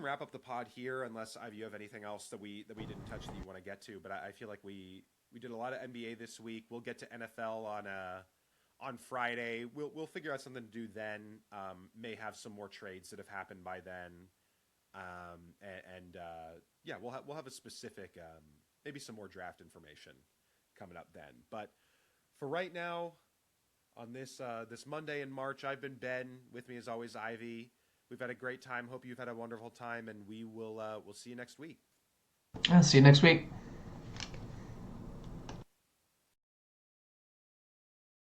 S1: wrap up the pod here, unless you have anything else that we didn't touch that you want to get to. But I feel like we did a lot of NBA this week. We'll get to NFL on Friday. We'll figure out something to do then. May have some more trades that have happened by then. Yeah, we'll have a specific, maybe some more draft information coming up then. But for right now, on this Monday in March, I've been Ben. With me as always, Ivy. We've had a great time. Hope you've had a wonderful time, and we'll see you next week.
S2: See you next week.